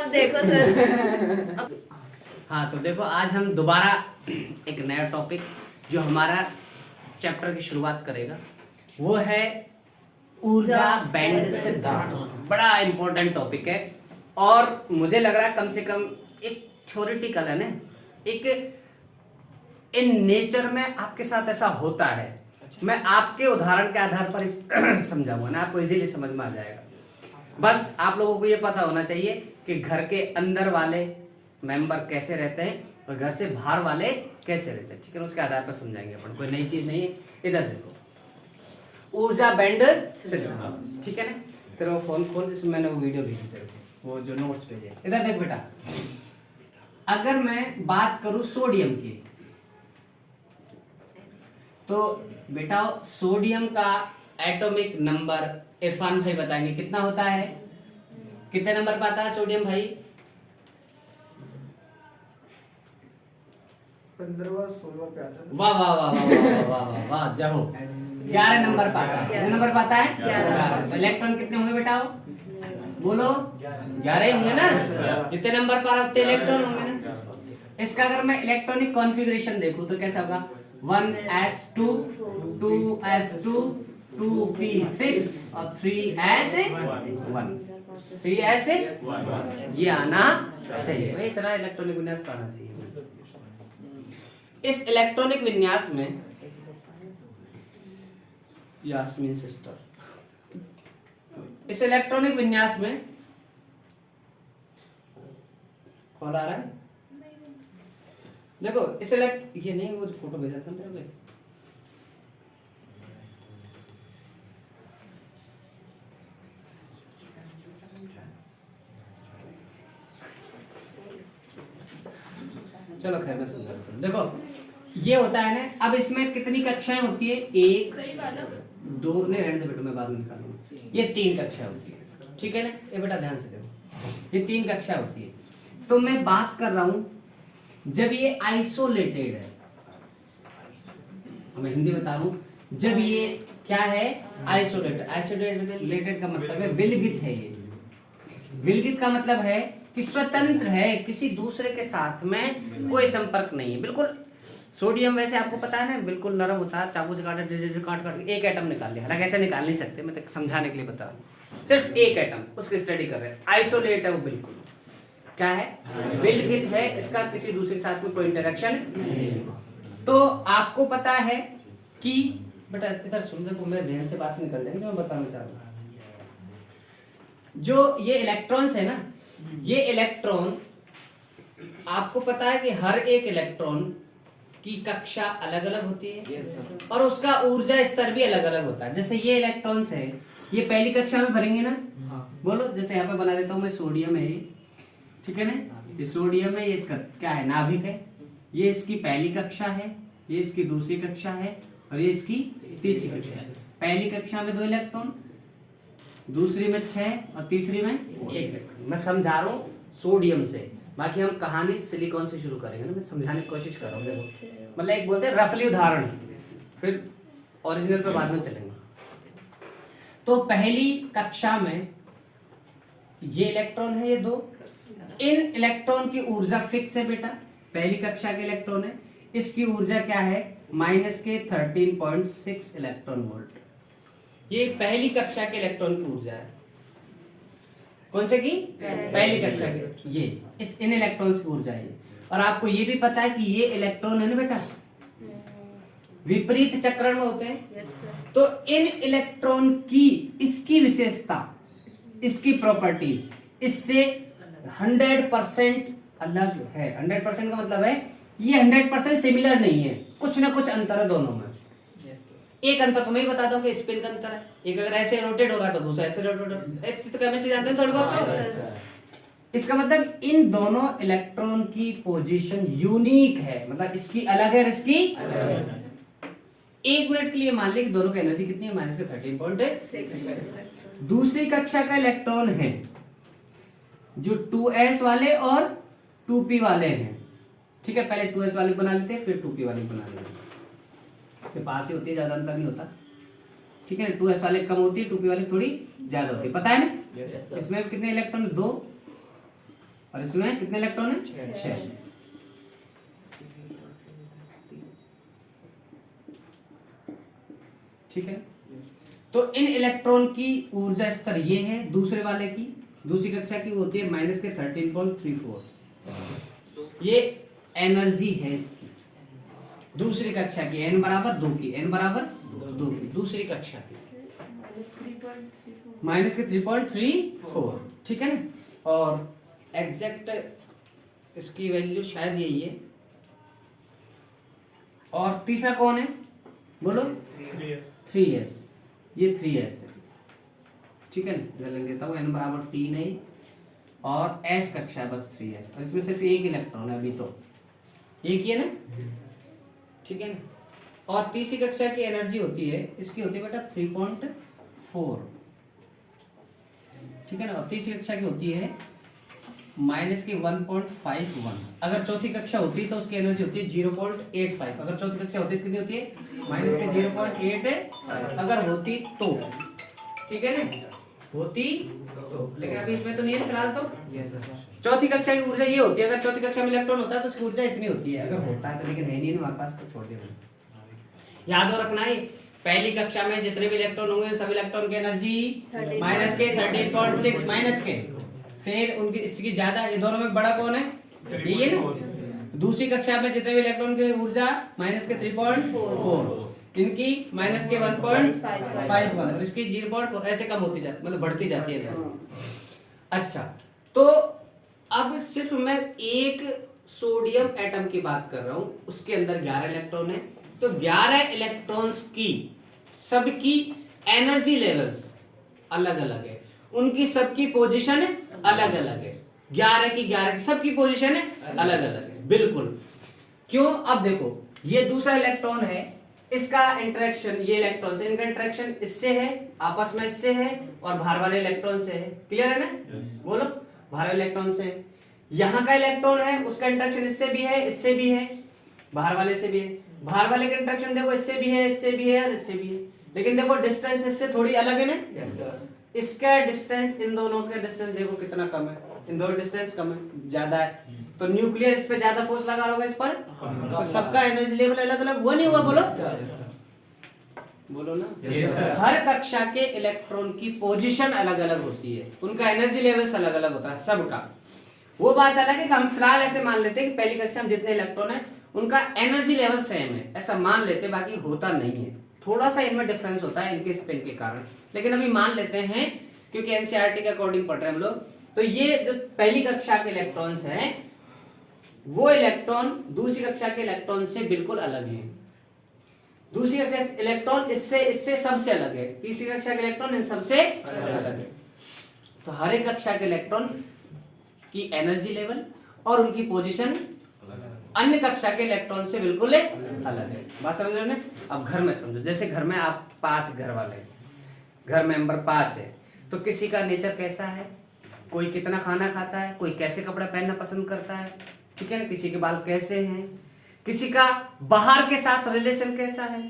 अब देखो सर। हाँ तो देखो आज हम दोबारा एक नया टॉपिक जो हमारा चैप्टर की शुरुआत करेगा वो है ऊर्जा बैंड सिद्धांत। बड़ा इंपॉर्टेंट टॉपिक है और मुझे लग रहा है कम से कम एक थ्योरेटिकल है ना, एक इन नेचर में आपके साथ ऐसा होता है। मैं आपके उदाहरण के आधार पर समझाऊंगा ना, आपको इजीली समझ में आ जाएगा। बस आप लोगों को ये पता होना चाहिए कि घर के अंदर वाले मेंबर कैसे रहते हैं और घर से बाहर वाले कैसे रहते हैं, ठीक है। उसके आधार पर समझाएंगे अपन, कोई नई चीज नहीं है। इधर देखो, ऊर्जा बैंड सिद्धांत, ठीक है ना। तेरा वो फोन खोल जिसमें मैंने वो वीडियो भेजी तेरे को, वो जो नोट्स भेजे। इधर देख बेटा, अगर मैं बात करूं सोडियम की तो बेटा सोडियम का एटॉमिक नंबर इरफान भाई बताएंगे कितना होता है, कितने नंबर पर आता है सोडियम भाई? 15वां 16वां पे आता है। वाह वाह वाह वाह वाह वाह वाह वाह, जाओ 11 नंबर पर आता है। कितने नंबर पर आता है? 11। इलेक्ट्रॉन कितने होंगे बेटा? बोलो 11 ही होंगे ना। कितने नंबर पर आते इलेक्ट्रॉन होंगे ना। इसका अगर मैं इलेक्ट्रॉनिक कॉन्फ़िगरेशन देखूं तो कैसा होगा? 1s2 2s2 2p6 और 3s1 3s1 ये आना चाहिए भाई, इतना इलेक्ट्रॉनिक विन्यास तो आना चाहिए। इस इलेक्ट्रॉनिक विन्यास में यास्मीन सिस्टर, इस इलेक्ट्रॉनिक विन्यास में कॉल आ रहा है? देखो इस ये नहीं, वो फोटो भेजा था मेरे को। चलो खैर मैं समझा देता हूं। देखो ये होता है ना, अब इसमें कितनी कक्षाएं होती है? 1 2 नहीं रहने दे बेटा, मैं बाद में निकालूंगा। ये 3 कक्षाएं होती है, ठीक है ना। ये बेटा ध्यान से देखो, ये 3 कक्षाएं होती है। तो मैं बात कर रहा हूं जब ये आइसोलेटेड है, मैं हिंदी बता रहा हूं, जब ये क्या है? आइसोलेटेड। आइसोलेटेड का मतलब है विलगित है। ये विलगित का मतलब है कि स्वतंत्र है, किसी दूसरे के साथ में कोई संपर्क नहीं है। बिल्कुल सोडियम वैसे आपको पता है ना, बिल्कुल नरम होता है, चाकू से काट काट एक एटम निकाल लिया। हालांकि ऐसे निकाल नहीं सकते, मैं तो समझाने के लिए बता रहा हूं। सिर्फ एक एटम, उसकी स्टडी कर रहे हैं। आइसोलेट है वो, बिल्कुल क्या है? विलगित है, इसका किसी दूसरे के साथ में कोई इंटरेक्शन नहीं। तो आपको पता है कि बेटा इधर सुन, देखो मेरे ध्यान से बात निकल जाएगी जो मैं बताना चाह रहा हूं। जो ये इलेक्ट्रॉन्स है ना, ये इलेक्ट्रॉन आपको पता है कि हर एक इलेक्ट्रॉन की कक्षा अलग अलग होती है। yes, और उसका ऊर्जा स्तर भी अलग अलग होता है। जैसे ये इलेक्ट्रॉन्स है, ये पहली कक्षा में भरेंगे ना। बोलो, जैसे यहाँ पे बना देता हूं मैं, सोडियम है ये, ठीक है ना। ये सोडियम है, ये इसका क्या है? नाभिक है। ये इसकी पहली कक्षा है, ये इसकी दूसरी कक्षा है और ये इसकी तीसरी कक्षा है। पहली कक्षा में 2 इलेक्ट्रॉन, दूसरी में 6 और तीसरी में 1 इलेक्ट्रॉन। मैं समझा रहा हूँ सोडियम से, बाकी हम कहानी सिलिकॉन से शुरू करेंगे ना। मैं समझाने की कोशिश कर रहा हूँ, मतलब एक बोलते हैं रफली उदाहरण, फिर ओरिजिनल पे बाद में चलेंगे। तो पहली कक्षा में ये इलेक्ट्रॉन है, ये 2। इन इलेक्ट्रॉन की ऊर्जा फिक्स है बेटा, पहली कक्षा के इलेक्ट्रॉन है। इसकी ऊर्जा क्या है? -13.6 इलेक्ट्रॉन वोल्ट। ये पहली कक्षा के इलेक्ट्रॉन की ऊर्जा है। कौन से की? पहली कक्षा की। ये इन इलेक्ट्रॉन्स की ऊर्जा है। और आपको ये भी पता है कि ये इलेक्ट्रॉन है ना बेटा, विपरीत चक्रण में होते हैं। तो इन इलेक्ट्रॉन की इसकी विशेषता, इसकी प्रॉपर्टी इससे 100% अलग है। 100% का मतलब है ये 100% सिमिलर नहीं है, कुछ ना कुछ अंतर है दोनों में। एक अंतर को मैं ही बताता हूँ कि स्पिन का अंतर है। एक अगर ऐसे रोटेट हो रहा है तो दूसरा ऐसे रोटेट हो रहा है। तो केमिस्ट्री जानते हैं थोड़ी बहुत। इसका मतलब इन दोनों इलेक्ट्रॉन की पोजीशन यूनिक है, मतलब इसकी अलग है, इसकी एक मिनट के लिए मान ले कि दोनों की एनर्जी कितनी है? -13.6। दूसरी कक्षा का इलेक्ट्रॉन है जो 2s वाले और 2p वाले हैं, ठीक है। पहले 2s वाले बना लेते हैं, फिर 2p वाले बना लेते हैं। इसके पास ही होती है, ज्यादा अंतर नहीं होता, ठीक है। 2s वाले कम होती है, 2p वाले थोड़ी ज्यादा होती है, पता है ना। इसमें कितने इलेक्ट्रॉन? 2 और इसमें कितने इलेक्ट्रॉन है? 6। ठीक है, तो इन इलेक्ट्रॉन की ऊर्जा स्तर ये है, दूसरे वाले की दूसरी कक्षा की होती है माइनस के 13.34। ये एनर्जी है इसकी, दूसरी कक्षा की n बराबर 2 की, n बराबर 2 की दूसरी कक्षा की माइनस के 3.34। ठीक है ना, और एग्जैक्ट इसकी वैल्यू शायद यही है। और तीसरा कौन है बोलो? 3s, ये 3s है। ठीक है ना, इधर लिख देता हूँ, n बराबर 3 है और s कक्षा है बस 3s, और इसमें सिर्फ एक इलेक्ट्रॉन है अभी, तो एक ही है ना। ठीक है ना, और तीसरी कक्षा की एनर्जी होती है, इसकी होती है बेटा 3.4। ठीक है ना, और तीसरी कक्षा की होती है माइनस की 1.51। अगर चौथी कक्षा होती तो उसकी एनर्जी होती है 0.85। अगर चौथी कक्षा होती तो कितनी होती है? माइनस के 0.8 अगर होती तो। ठीक है ना, होती तो, लेकिन अभी इसमें तो नहीं है फिलहाल। तो चौथी कक्षा की ऊर्जा ये होती है, अगर चौथी कक्षा में इलेक्ट्रॉन होता है तो उसकी ऊर्जा इतनी होती है, अगर होता है तो, लेकिन है नहीं हमारे पास, तो छोड़ दिया। याद हो रखना है, पहली कक्षा में जितने भी इलेक्ट्रॉन होंगे सब इलेक्ट्रॉन की एनर्जी माइनस के 13.6 माइनस के, फिर उनकी इसकी ज्यादा, ये दोनों में बड़ा कौन है? ये है ना। दूसरी कक्षा में जितने भी इलेक्ट्रॉन की ऊर्जा माइनस के 3.4, इनकी माइनस के 1.51 और इसकी 0.4, ऐसे कम होती जाती, मतलब बढ़ती जाती है। अच्छा, तो अब सिर्फ मैं एक सोडियम एटम की बात कर रहा हूं, उसके अंदर 11 इलेक्ट्रॉन है। तो 11 इलेक्ट्रॉन्स की सबकी एनर्जी लेवल्स अलग अलग है, उनकी सबकी पोजीशन अलग अलग है। 11 की सबकी पोजीशन अलग अलग है, बिल्कुल। क्यों? अब देखो, ये दूसरा इलेक्ट्रॉन है, इसका इंटरेक्शन, ये इलेक्ट्रॉन से इनका इंटरेक्शन इससे है, आपस में इससे है, और बाहर वाले इलेक्ट्रॉन से है। क्लियर है ना? बोलो, बाहर वाले इलेक्ट्रॉन से। यहाँ का इलेक्ट्रॉन है, उसका इंटरेक्शन इससे भी है, इससे भी है, बाहर वाले से भी है। बाहर वाले का इंटरेक्शन देखो, इससे भी है, इससे भी है और इससे भी है, लेकिन देखो डिस्टेंस इससे थोड़ी अलग है ना। इसका डिस्टेंस, इन दोनों का डिस्टेंस देखो कितना कम है, इन दोनों डिस्टेंस कम है, ज्यादा है, तो न्यूक्लियर इस पे ज्यादा फोर्स लगा होगा इस पर, तो सबका एनर्जी लेवल अलग अलग हुआ नहीं हुआ? बोलो बोलो ना। हर कक्षा के इलेक्ट्रॉन की पोजीशन अलग अलग होती है, उनका एनर्जी लेवल्स अलग अलग होता है सबका। वो बात अलग है कि हम फिलहाल ऐसे मान लेते हैं कि पहली कक्षा में जितने इलेक्ट्रॉन है उनका एनर्जी लेवल सेम है, ऐसा मान लेते, बाकी होता नहीं है, थोड़ा सा इनमें डिफरेंस होता है इनके स्पिन के कारण, लेकिन अभी मान लेते हैं क्योंकि एनसीईआरटी के अकॉर्डिंग पढ़ रहे हैं हम लोग। तो ये जो पहली कक्षा के इलेक्ट्रॉन्स हैं, वो इलेक्ट्रॉन दूसरी कक्षा के इलेक्ट्रॉन से बिल्कुल अलग हैं। दूसरी कक्षा के इलेक्ट्रॉन इससे सबसे अलग है, तीसरी कक्षा के इलेक्ट्रॉन इन सबसे अलग है। तो हर एक कक्षा के इलेक्ट्रॉन की एनर्जी लेवल और उनकी पोजीशन अन्य कक्षा के इलेक्ट्रॉन से बिल्कुल अलग है। बात समझ रहे हो ना? अब घर में समझो, जैसे घर में आप 5 घर वाले, घर मेंबर 5 है, तो किसी का नेचर कैसा है, कोई कितना खाना खाता है, कोई कैसे कपड़ा पहनना पसंद करता है, ठीक है ना, किसी के बाल कैसे हैं, किसी का बाहर के साथ रिलेशन कैसा है,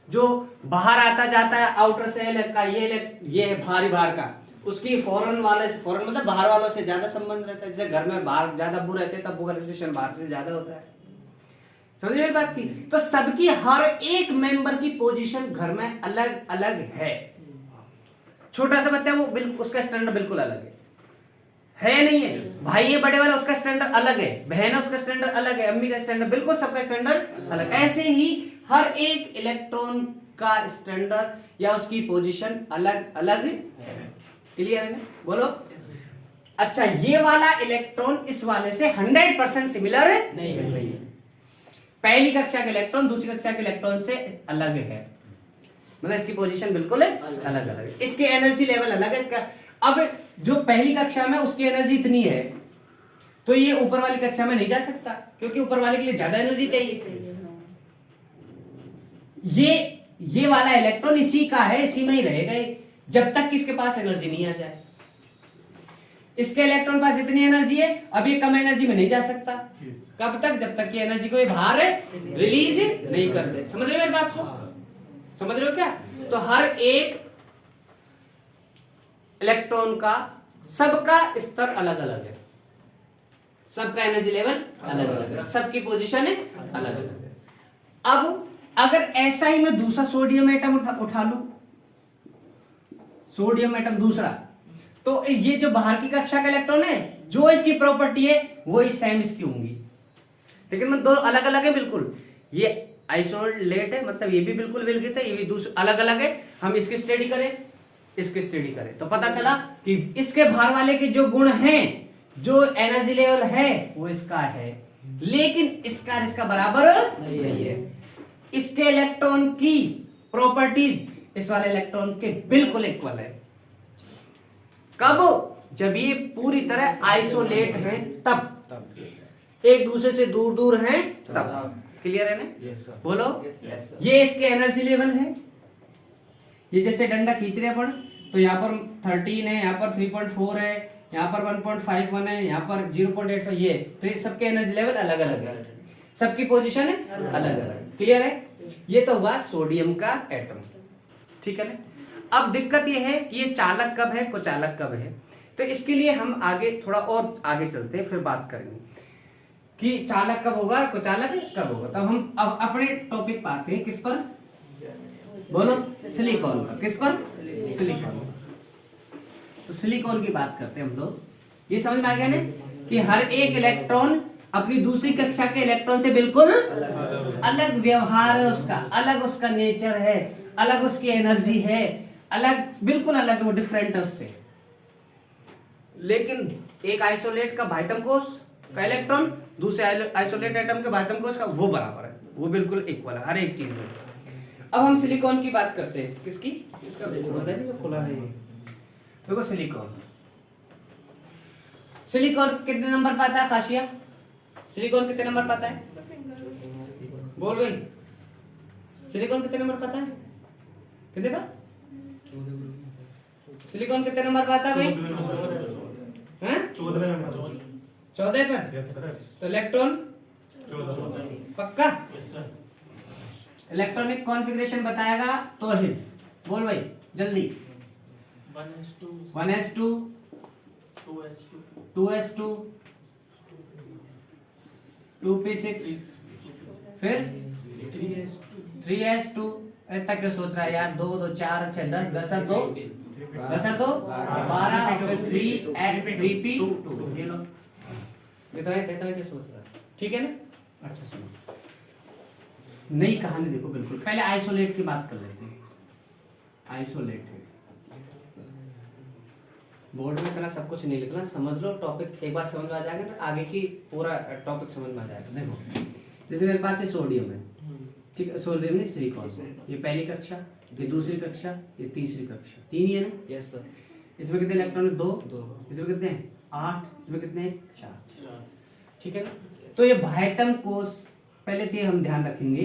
जो बाहर आता जाता है आउटर से का, ये भारी बाहर का, उसकी फॉरेन वाले से, फॉरेन मतलब बाहर वालों से ज्यादा संबंध रहता है। जैसे घर में बाहर ज्यादा अब्बू रहते हैं तब वो रिलेशन बाहर से ज्यादा होता है। समझ मेरी बात की? तो सबकी हर एक मेंबर की पोजीशन घर में अलग अलग है। छोटा सा बच्चा, वो बिल्कुल उसका स्टैंडर्ड बिल्कुल अलग है नहीं है? भाई है बड़े वाला, उसका स्टैंडर्ड अलग है, बहन है उसका स्टैंडर्ड अलग है, अम्मी का स्टैंडर्ड, बिल्कुल सबका स्टैंडर्ड अलग। ऐसे ही हर एक इलेक्ट्रॉन का स्टैंडर्ड या उसकी पोजीशन अलग अलग है। क्लियर है ना? बोलो। अच्छा, ये वाला इलेक्ट्रॉन इस वाले से 100% सिमिलर नहीं है। पहली कक्षा के इलेक्ट्रॉन दूसरी कक्षा के इलेक्ट्रॉन से अलग है, मतलब इसकी पोजीशन बिल्कुल अलग अलग है, इसके एनर्जी लेवल अलग है इसका। अब जो पहली कक्षा में उसकी एनर्जी इतनी है, तो ये ऊपर वाली कक्षा में नहीं जा सकता, क्योंकि ऊपर वाले के लिए ज्यादा एनर्जी चाहिए। ये वाला इलेक्ट्रॉन इसी का है, इसी में ही रहेगा जब तक किसके पास एनर्जी नहीं आ जाए। इसके इलेक्ट्रॉन पास इतनी एनर्जी है, अब ये कम एनर्जी में नहीं जा सकता। कब तक? जब तक कि एनर्जी को ये बाहर रिलीज नहीं कर दे। समझ रहे हो मेरी बात को? समझ रहे हो क्या? तो हर एक इलेक्ट्रॉन का सबका स्तर अलग अलग है, सबका एनर्जी लेवल अलग अलग है, सबकी पोजीशन है अलग अलग है। अब अगर ऐसा ही मैं दूसरा सोडियम एटम उठा लूं, सोडियम एटम दूसरा, तो ये जो बाहर की कक्षा का इलेक्ट्रॉन है, जो इसकी प्रॉपर्टी है वही सेम इसकी होंगी, लेकिन मैं दो अलग अलग है बिल्कुल। ये आइसोलेट है, मतलब ये भी बिल्कुल विलगित है, ये भी दूसरे अलग अलग है। हम इसकी स्टडी करें, इसकी स्टडी करें, तो पता चला कि इसके बाहर वाले के जो गुण हैं, जो एनर्जी लेवल है वो इसका है, लेकिन इसका इसका बराबर नहीं है। इसके इलेक्ट्रॉन की प्रॉपर्टीज इस वाले इलेक्ट्रॉन के बिल्कुल इक्वल है। कब? जब ये पूरी तरह आइसोलेट हैं तब, एक दूसरे से दूर दूर हैं तब। क्लियर है ना? Yes sir. बोलो। Yes sir. ये इसके एनर्जी लेवल है। ये जैसे डंडा खींच रहे अपन, तो यहाँ पर 13 है, यहाँ पर 3.4 है, यहाँ पर 1.51 है, यहाँ पर 0.85, ये तो ये सबके एनर्जी लेवल अलग अलग है, सबकी पोजीशन है अलग अलग। क्लियर है? ये तो हुआ सोडियम का एटम, ठीक है ना। अब दिक्कत ये है कि ये चालक कब है, कुचालक कब है, तो इसके लिए हम आगे थोड़ा और आगे चलते हैं, फिर बात करेंगे कि चालक कब होगा, कुचालक कब होगा। तब हम अब अपने टॉपिक पर आते हैं, किस पर? बोलो। सिलिकॉन पर। किस पर? सिलिकॉन। तो सिलिकॉन की बात करते हैं हम लोग। ये समझ में आ गया ना कि हर एक इलेक्ट्रॉन अपनी दूसरी कक्षा के इलेक्ट्रॉन से बिल्कुल अलग व्यवहार है उसका, अलग उसका नेचर है, अलग उसकी एनर्जी है, अलग, बिल्कुल अलग, वो डिफरेंट है उससे। लेकिन एक आइसोलेट का बाह्यतम कोश का इलेक्ट्रॉन दूसरे आइसोलेट एटम के बाह्यतम कोश का वो बराबर है, वो बिल्कुल इक्वल है हर एक चीज में। अब हम सिलिकॉन की बात करते हैं। किसकी? इसका खुला है ये, देखो सिलिकॉन। सिलिकॉन कितने नंबर पर आता है खासिया? सिलिकॉन कितने नंबर पर आता है? बोल भाई, सिलिकॉन कितने नंबर पर आता है? कितने का? सिलिकॉन कितने नंबर पर आता है भाई? 14 नंबर। 14 पर। Yes sir. तो इलेक्ट्रॉन 14 पक्का? Yes sir. इलेक्ट्रॉनिक कॉन्फ़िगरेशन बताएगा तो ही बोल भाई जल्दी। 1s2 2s2 2p6 फिर 3s2। ऐसा क्यों सोच रहा है यार? 2 2 4 6 10 10 और 2 10 और 2 12 और फिर 3p2 ये लो। इतना क्या सोच रहा है? ठीक है ना? अच्छा सुनो, नई कहानी देखो बिल्कुल। पहले आइसोलेट की बात कर लेते हैं। आइसोलेट है, बोर्ड में इतना सब कुछ नहीं लिखना, समझ लो टॉपिक, एक बार समझ में आ जाएगा ना आगे की पूरा टॉपिक समझ में आ जाएगा। देखो जैसे मेरे पास ये सोडियम है, ठीक है, सोडियम नहीं सिलिकॉन, ये पहली कक्षा, ये दूसरी कक्षा, ये तीसरी कक्षा, 3 ही है ना? Yes sir. इसमें कितने इलेक्ट्रॉन है? 2। 2। इसमें कितने हैं? 8। इसमें कितने हैं? 4। ठीक है ना? तो ये बाह्यतम कोश, पहले तो ये हम ध्यान रखेंगे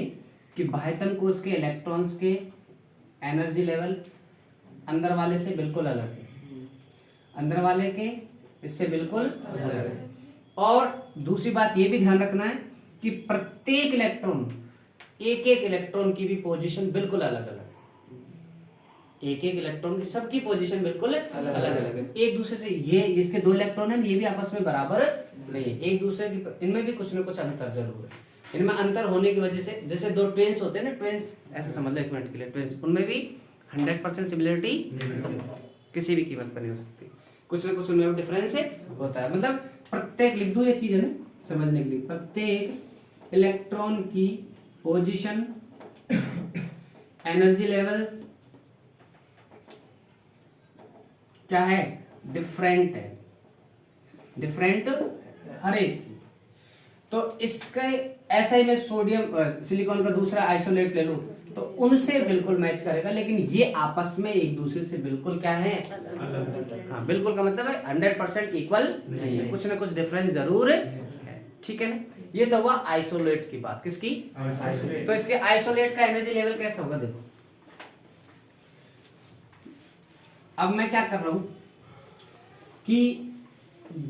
कि बाह्यतम कोश के इलेक्ट्रॉन्स के एनर्जी लेवल अंदर वाले से बिल्कुल अलग है, अंदर वाले के इससे बिल्कुल अलग है। और दूसरी बात ये भी ध्यान रखना है कि प्रत्येक इलेक्ट्रॉन, एक एक इलेक्ट्रॉन की भी पोजीशन बिल्कुल अलग अलग है। एक एक इलेक्ट्रॉन की सबकी पोजीशन बिल्कुल अलग अलग है एक दूसरे से। ये इसके 2 इलेक्ट्रॉन हैं, ये भी आपस में बराबर नहीं है, एक दूसरे की, इनमें भी कुछ ना कुछ अंतर जरूर है। इनमें अंतर होने की वजह से, जैसे 2 ट्विंस होते हैं ना, ट्विंस ऐसे समझ लो एक मिनट के लिए, ट्विंस, उनमें भी 100% सिमिलरिटी किसी भी कीमत पर नहीं हो सकती, कुछ ना कुछ उनमें डिफरेंस होता है। मतलब प्रत्येक, लिख दो ये चीज है ना समझने के लिए, प्रत्येक इलेक्ट्रॉन की पोजीशन, एनर्जी लेवल क्या है? डिफरेंट है, डिफरेंट हर एक की। तो इसके ऐसा ही मैं सोडियम सिलिकॉन का दूसरा आइसोलेट ले लूं तो उनसे बिल्कुल मैच करेगा, लेकिन ये आपस में एक दूसरे से बिल्कुल क्या है? हाँ, बिल्कुल का मतलब है 100% इक्वल नहीं है, कुछ ना कुछ डिफरेंस जरूर है। ठीक है ना? ये तो हुआ आइसोलेट की बात। किसकी? आइसोलेट। तो इसके आइसोलेट का एनर्जी लेवल कैसा होगा? देखो अब मैं क्या कर रहा हूं कि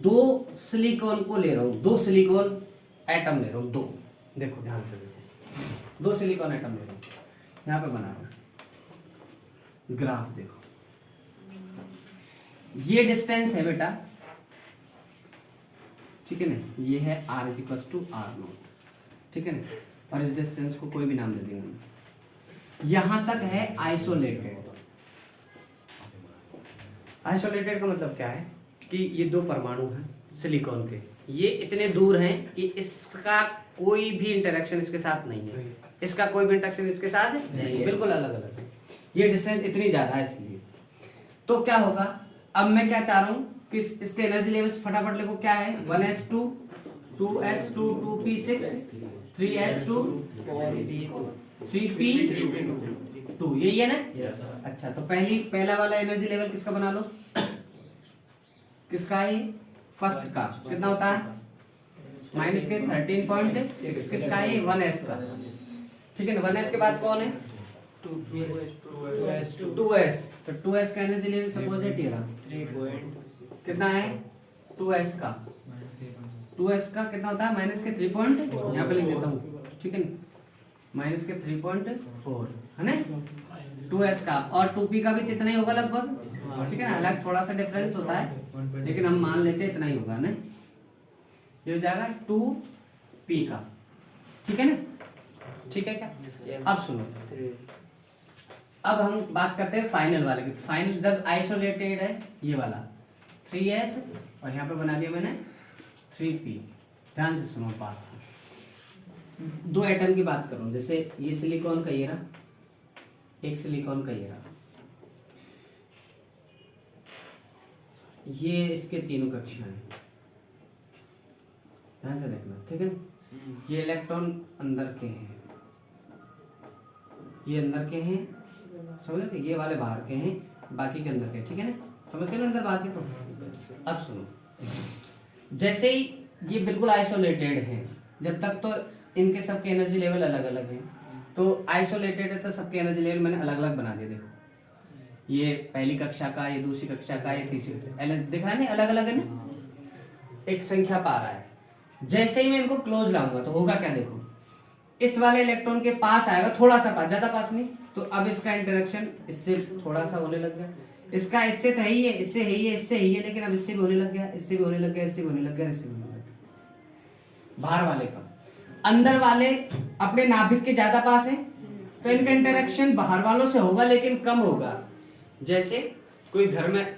2 सिलिकॉन को ले रहा हूं, 2 सिलिकॉन एटम ले रहा हूं, 2। देखो ध्यान से देखो, 2 सिलिकॉन एटम ले रहा हूं, यहां पे बना रहा हूं ग्राफ। देखो ये डिस्टेंस है बेटा, ठीक है ना, ये है r is equal to R naught, ठीक है ना, और इस डिस्टेंस को कोई भी नाम दे देंगे। यहां तक है आइसोलेटेड। आइसोलेटेड का मतलब क्या है कि ये दो परमाणु हैं सिलिकॉन के, ये इतने दूर हैं कि इसका कोई भी इंटरेक्शन इसके साथ नहीं है, इसका कोई भी इंटरेक्शन इसके साथ नहीं है, बिल्कुल अलग अलग है। ये डिस्टेंस इतनी ज्यादा है इसलिए। तो क्या होगा, अब मैं क्या चाह रहा हूं कि इसके एनर्जी लेवल्स फटाफट लिखो। क्या है, 1s2 2s2 2p6 3s2 3p2, यही है ना। अच्छा, तो पहला वाला एनर्जी लेवल किसका बना लो, किसका है, फर्स्ट का कितना होता है, माइनस के 13.6, किसका है, 1s का, ठीक है ना। 1s के बाद कौन है, 2s, तो 2s का एनर्जी लेवल सपोज ये रहा, कितना है 2s का, 2s का कितना होता है, माइनस के 3 यहाँ पे लिख देता हूँ, ठीक है ना, माइनस के 3.4 है ना 2s का, और 2p का भी कितना ही होगा लगभग, ठीक है ना, अलग थोड़ा सा डिफरेंस होता है लेकिन हम मान लेते हैं इतना ही होगा ना। ये हो जाएगा 2p का, ठीक है ना, ठीक है क्या। अब सुनो, अब हम बात करते हैं फाइनल वाले की। फाइनल जब आइसोलेटेड है ये वाला 3s और यहाँ पे बना दिया मैंने 3p। ध्यान से सुनो बात, दो एटम की बात करूं, जैसे ये सिलिकॉन का ये रहा, एक सिलिकॉन का ये रहा, ये इसके तीनों कक्षाएं, ध्यान से देखना, ठीक है ना। ये इलेक्ट्रॉन अंदर के हैं, ये अंदर के हैं, समझ रहे, ये वाले बाहर के हैं, बाकी के अंदर के, ठीक है ना, समझ गए ना अंदर बाहर के। तो अब सुनो, जैसे ही ये बिल्कुल आइसोलेटेड हैं, जब तक तो इनके सबके एनर्जी लेवल अलग अलग हैं, तो आइसोलेटेड है तो सबके एनर्जी लेवल मैंने अलग अलग बना दिए। देखो ये पहली कक्षा का, ये दूसरी कक्षा का, ये तीसरी कक्षा, दिख रहा है ना, अलग अलग है ना, एक संख्या पा रहा है। जैसे ही मैं इनको क्लोज लाऊंगा तो होगा क्या, देखो इस वाले इलेक्ट्रॉन के पास आएगा, थोड़ा सा पास, ज्यादा पास नहीं, तो अब इसका इंटरेक्शन इससे थोड़ा सा होने लग गया, इसका इससे तो है ही है, इससे है ही है, इससे है ही है, लेकिन अब इससे भी होने लग गया, इससे भी होने लग गया, इससे भी होने लग गया, इससे भी होने लग गया। बाहर वाले का, अंदर वाले अपने नाभिक के ज्यादा पास है तो इनका इंटरेक्शन बाहर वालों से होगा लेकिन कम होगा। जैसे कोई घर में,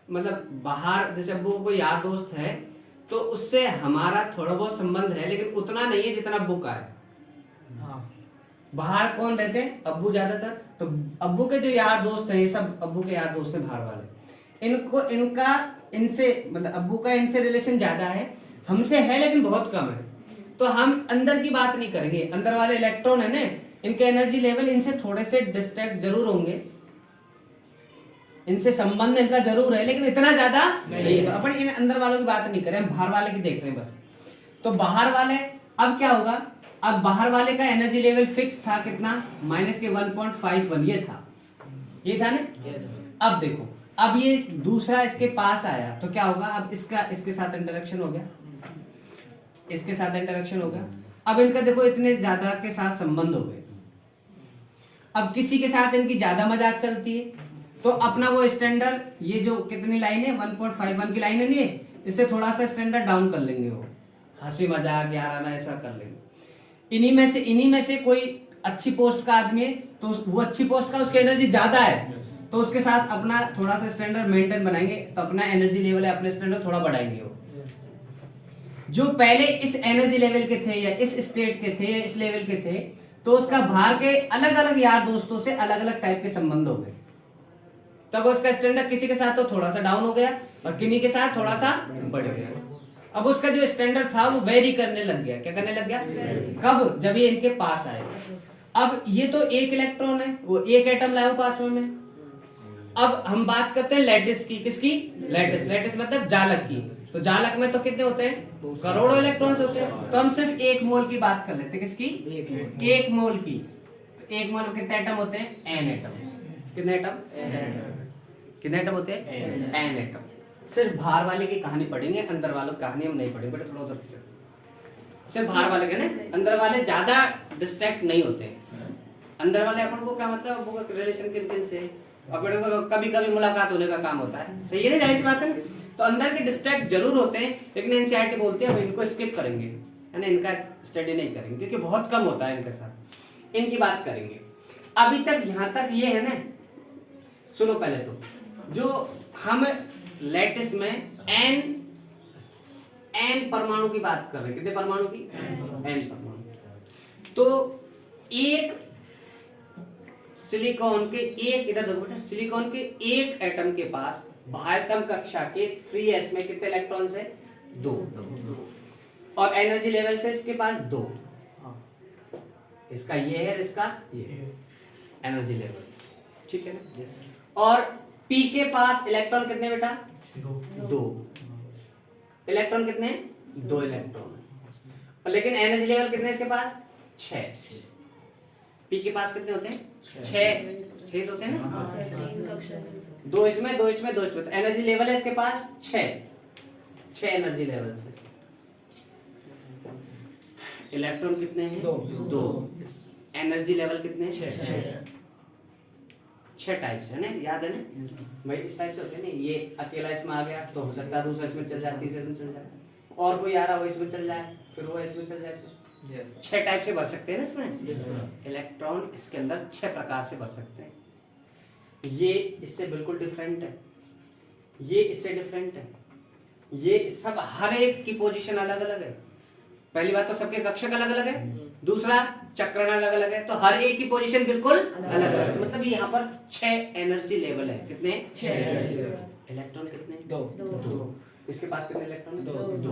मतलब बाहर, जैसे अब्बू को कोई यार दोस्त है तो उससे हमारा थोड़ा बहुत संबंध है लेकिन उतना नहीं है जितना अब्बू का है। बाहर कौन रहते हैं, अब्बू ज्यादातर, तो अब्बू के जो यार दोस्त हैं, ये सब अब्बू के यार दोस्त हैं बाहर वाले, इनको इनसे मतलब अब्बू का इनसे रिलेशन ज्यादा है, हमसे है लेकिन बहुत कम है। तो हम अंदर की बात नहीं करेंगे, अंदर वाले इलेक्ट्रॉन है ना, इनके एनर्जी लेवल इनसे थोड़े से डिस्ट्रैक्ट जरूर होंगे, इनसे संबंध इनका जरूर है लेकिन इतना ज्यादा नहीं है। तो अपन इन अंदर वालों की बात नहीं करें, हम बाहर वाले की देख रहे हैं बस। तो बाहर वाले, अब क्या होगा, अब बाहर वाले का एनर्जी लेवल फिक्स था कितना, माइनस के 1.51, ये था ना। अब देखो, अब ये दूसरा इसके पास आया तो क्या होगा, अब इसका इसके साथ इंटरेक्शन हो गया, इसके साथ इंटरेक्शन हो गया, अब इनका देखो इतने ज्यादा के साथ संबंध हो गए। अब किसी के साथ इनकी ज्यादा मजाक चलती है तो अपना वो स्टैंडर्ड, ये जो कितनी लाइन है 1.51 की लाइन है नहीं, इससे थोड़ा सा स्टैंडर्ड डाउन कर लेंगे, वो हंसी मजाक याराना ऐसा कर लेंगे। इन्हीं में से कोई अच्छी पोस्ट का आदमी है तो वो अच्छी पोस्ट का उसकी एनर्जी ज्यादा है तो उसके साथ अपना थोड़ा सा स्टैंडर्ड मेंटेन बनाएंगे, तो अपना एनर्जी लेवल है अपने स्टैंडर्ड थोड़ा बढ़ाएंगे। वो जो पहले इस एनर्जी लेवल के थे या इस स्टेट के थे या इस लेवल के थे, तो उसका बाहर के अलग अलग यार दोस्तों से अलग अलग टाइप के संबंध हो गए, तब उसका स्टैंडर्ड किसी के साथ तो थोड़ा सा डाउन हो गया और किन्हीं के साथ थोड़ा सा बढ़ गया। अब उसका जो स्टैंडर्ड था वो वेरी करने लग गया। क्या करने लग गया, कब, जब ये इनके पास आए। अब ये तो एक इलेक्ट्रॉन है, वो एक एटम लाया पास में। अब हम बात करते हैं लैटिस की, किसकी, लैटिस मतलब जालक की। तो जालक में तो कितने होते हैं, करोड़ों इलेक्ट्रॉन्स होते हैं, तो हम सिर्फ एक मोल की बात कर लेते हैं, किसकी, एक मोल की। एक मोल में कितने एटम होते हैं, एन एटम। कितने एटम होते हैं, एन एटम। सिर्फ बाहर वाले की कहानी पढ़ेंगे, अंदर वालों की कहानी हम नहीं पढ़ेंगे, थोड़ा उधर से सिर्फ बाहर वाले के ना, अंदर वाले ज्यादा डिस्ट्रैक्ट नहीं होते। अंदर वाले अपन को क्या मतलब, अपन का रिलेशन किन किन से, अपन को कभी कभी मुलाकात होने का काम होता है, सही है ना, जाहिर सी बात है। तो अंदर के डिस्ट्रैक्ट जरूर होते हैं, लेकिन एनसीईआरटी बोलते हैं हम इनको स्किप करेंगे, है ना, इनका स्टडी नहीं करेंगे क्योंकि बहुत कम होता है इनके साथ, इनकी बात करेंगे। अभी तक यहां तक ये है ना, सुनो पहले तो जो हम लैटिस में एन परमाणु की बात कर रहे हैं, कितने परमाणु की, एन परमाणु। तो एक सिलिकॉन के एक, इधर देखो बेटा, सिलिकॉन के एक एटम के पास बाह्यतम कक्षा के 3s में कितने इलेक्ट्रॉन्स है, 2, और एनर्जी लेवल से इसके पास 2, इसका ये है, इसका ये है एनर्जी लेवल, ठीक है ना। और p के पास इलेक्ट्रॉन कितने बेटा, 2 इलेक्ट्रॉन, कितने, 2 इलेक्ट्रॉन, और लेकिन एनर्जी लेवल कितने इसके पास, 6। p के पास कितने होते हैं, 6 होते हैं ना, 2 इसमें 2 इसमें 2 इसमें, एनर्जी लेवल है इसके पास 6 एनर्जी लेवल से, इलेक्ट्रॉन कितने हैं, 2, एनर्जी लेवल कितने हैं, 6 टाइप्स है ना, याद है ना भाई, इस टाइप से होते हैं ना, ये अकेला इसमें आ गया तो हो सकता है दूसरा इसमें चल जाए, तीसरा इसमें चल जाए, और कोई आ रहा वो इसमें चल जाए, फिर वो इसमें चल जाए, इसमें 6 टाइप से भर सकते हैं ना इसमें, इलेक्ट्रॉन इसके अंदर 6 प्रकार से भर सकते हैं। ये इससे बिल्कुल डिफरेंट है, ये इससे डिफरेंट है, ये सब हर एक की पोजीशन अलग अलग है। पहली बात तो सबके कक्षक अलग अलग है, दूसरा चक्रण अलग अलग है, तो हर एक की पोजीशन बिल्कुल अलग अलग है। मतलब यहाँ पर 6 एनर्जी लेवल है, कितने, 6 इलेक्ट्रॉन कितने, 2 इसके पास कितने इलेक्ट्रॉन, 2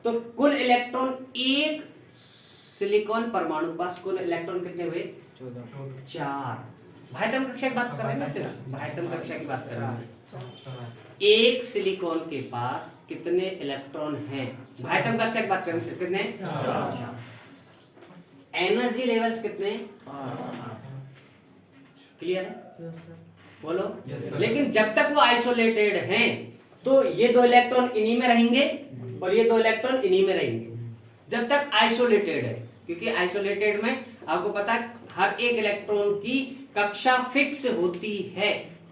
तो कुल इलेक्ट्रॉन एक सिलिकॉन परमाणु के पास कुल इलेक्ट्रॉन कितने हुए, 4। बाह्यतम कक्षा की बात कर रहे हैं ना, सिर्फ बाह्यतम कक्षा की बात कर रहे हैं, एक सिलिकॉन के पास कितने इलेक्ट्रॉन हैं, बाह्यतम कक्षा की बात कर रहे हैं, कितने, 4। एनर्जी लेवल्स कितने, 8। क्लियर है, बोलो, लेकिन जब तक वो आइसोलेटेड हैं तो ये 2 इलेक्ट्रॉन इन्हीं में रहेंगे और ये 2 इलेक्ट्रॉन इन्हीं में रहेंगे, जब तक आइसोलेटेड है, क्योंकि आइसोलेटेड में आपको पता है हर एक इलेक्ट्रॉन की कक्षा फिक्स होती है।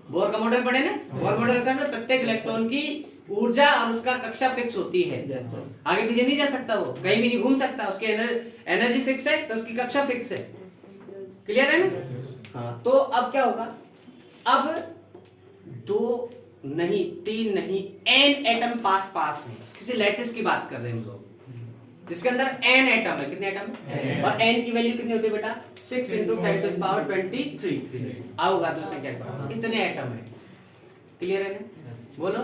बोर का मॉडल पढ़े ना, बोर मॉडल में प्रत्येक इलेक्ट्रॉन की ऊर्जा और उसका कक्षा फिक्स होती है, आगे पीछे नहीं जा सकता, वो कहीं भी नहीं घूम सकता, उसकी एनर्जी फिक्स है तो उसकी कक्षा फिक्स है। क्लियर है ना, हाँ। तो अब क्या होगा, अब 2 नहीं 3 नहीं n एटम पास पास है, किसी लैटिस की बात कर रहे हैं हम लोग जिसके अंदर n एटम है, कितने एटम है, और n की वैल्यू कितनी होती है बेटा, 6 × 10⁻23 आओगा तो संख्या का, इतने एटम है। क्लियर है ना, बोलो।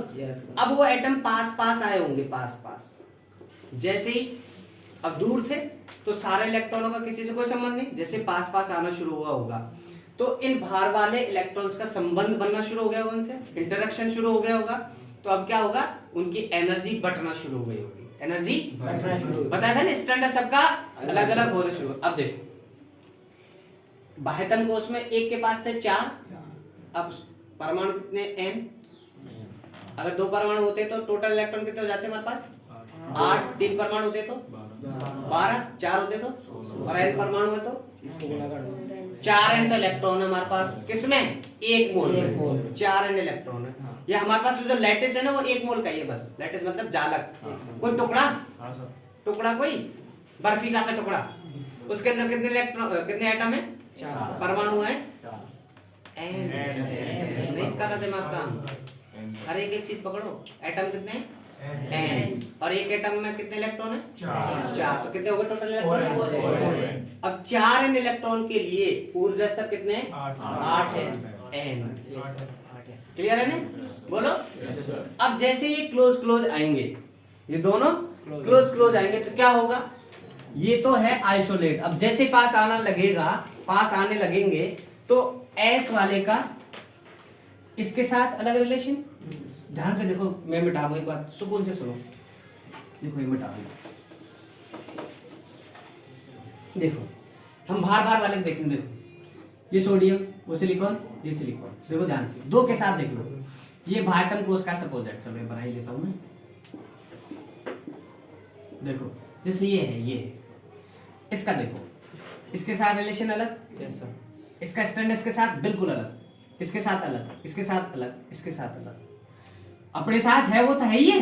अब वो एटम पास पास आए होंगे, पास पास, जैसे ही अब दूर थे तो सारे इलेक्ट्रॉनों का किसी से कोई संबंध नहीं, जैसे पास पास आना शुरू हुआ होगा तो इन भार वाले इलेक्ट्रॉन्स का संबंध बनना शुरू हो गया होगा, उनसे इंटरेक्शन शुरू हो गया होगा, तो अब क्या होगा, उनकी एनर्जी बटना शुरू हो गई होगी, एनर्जी बताया था ना, स्टैंडर्ड सबका अलग अलग होना शुरू। अब देखो बाह्यतम कोश में एक के पास थे 4, अब परमाणु कितने, n, अगर 2 परमाणु होते तो टोटल इलेक्ट्रॉन कितने हो जाते हमारे पास, 8, 3 परमाणु होते तो 12, 4 होते तो, और n परमाणु है तो 4n इलेक्ट्रॉन है हमारे पास, किसमें, 1 मोल में 4n इलेक्ट्रॉन है। ये हमारे पास जो लैटिस है ना वो 1 मोल का ही है, बस लैटिस मतलब जालक, कोई टुकड़ा कोई बर्फी का सा टुकड़ा, उसके अंदर कितने इलेक्ट्रॉन, कितने एटम है, 4 परमाणु है, n नहीं कर रहा दिमाग काम, हर एक चीज पकड़ो, एटम कितने, n, और एक एटम में कितने इलेक्ट्रॉन है, 4, तो कितने हो गए टोटल इलेक्ट्रॉन। अब 4n इलेक्ट्रॉन के लिए ऊर्जा स्तर कितने, 8 है, n। क्लियर है ना, बोलो। अब जैसे ये क्लोज आएंगे, ये दोनों क्लोज आएंगे तो क्या होगा, ये तो है आइसोलेट, अब जैसे पास आने लगेंगे तो S वाले का इसके साथ अलग रिलेशन, ध्यान से देखो, मैं मिटाऊंगा एक बात, सुकून से सुनो, देखो ये मिटाऊंगा, देखो हम भार वाले देखेंगे, देखो ये सोडियम, वो सिलिकॉन, ये सिलिकॉन, देखो ध्यान से, 2 के साथ देख लो, ये बाह्यतम कोश का सपोजिट, चलो मैं बना ही लेता हूं मैं, देखो जैसे ये है, इसका देखो, इसके साथ रिलेशन अलग, इसका स्टैंड इसके साथ बिल्कुल अलग, इसके साथ अलग, इसके साथ अलग, इसके साथ अलग। अपने साथ है वो तो है ही है।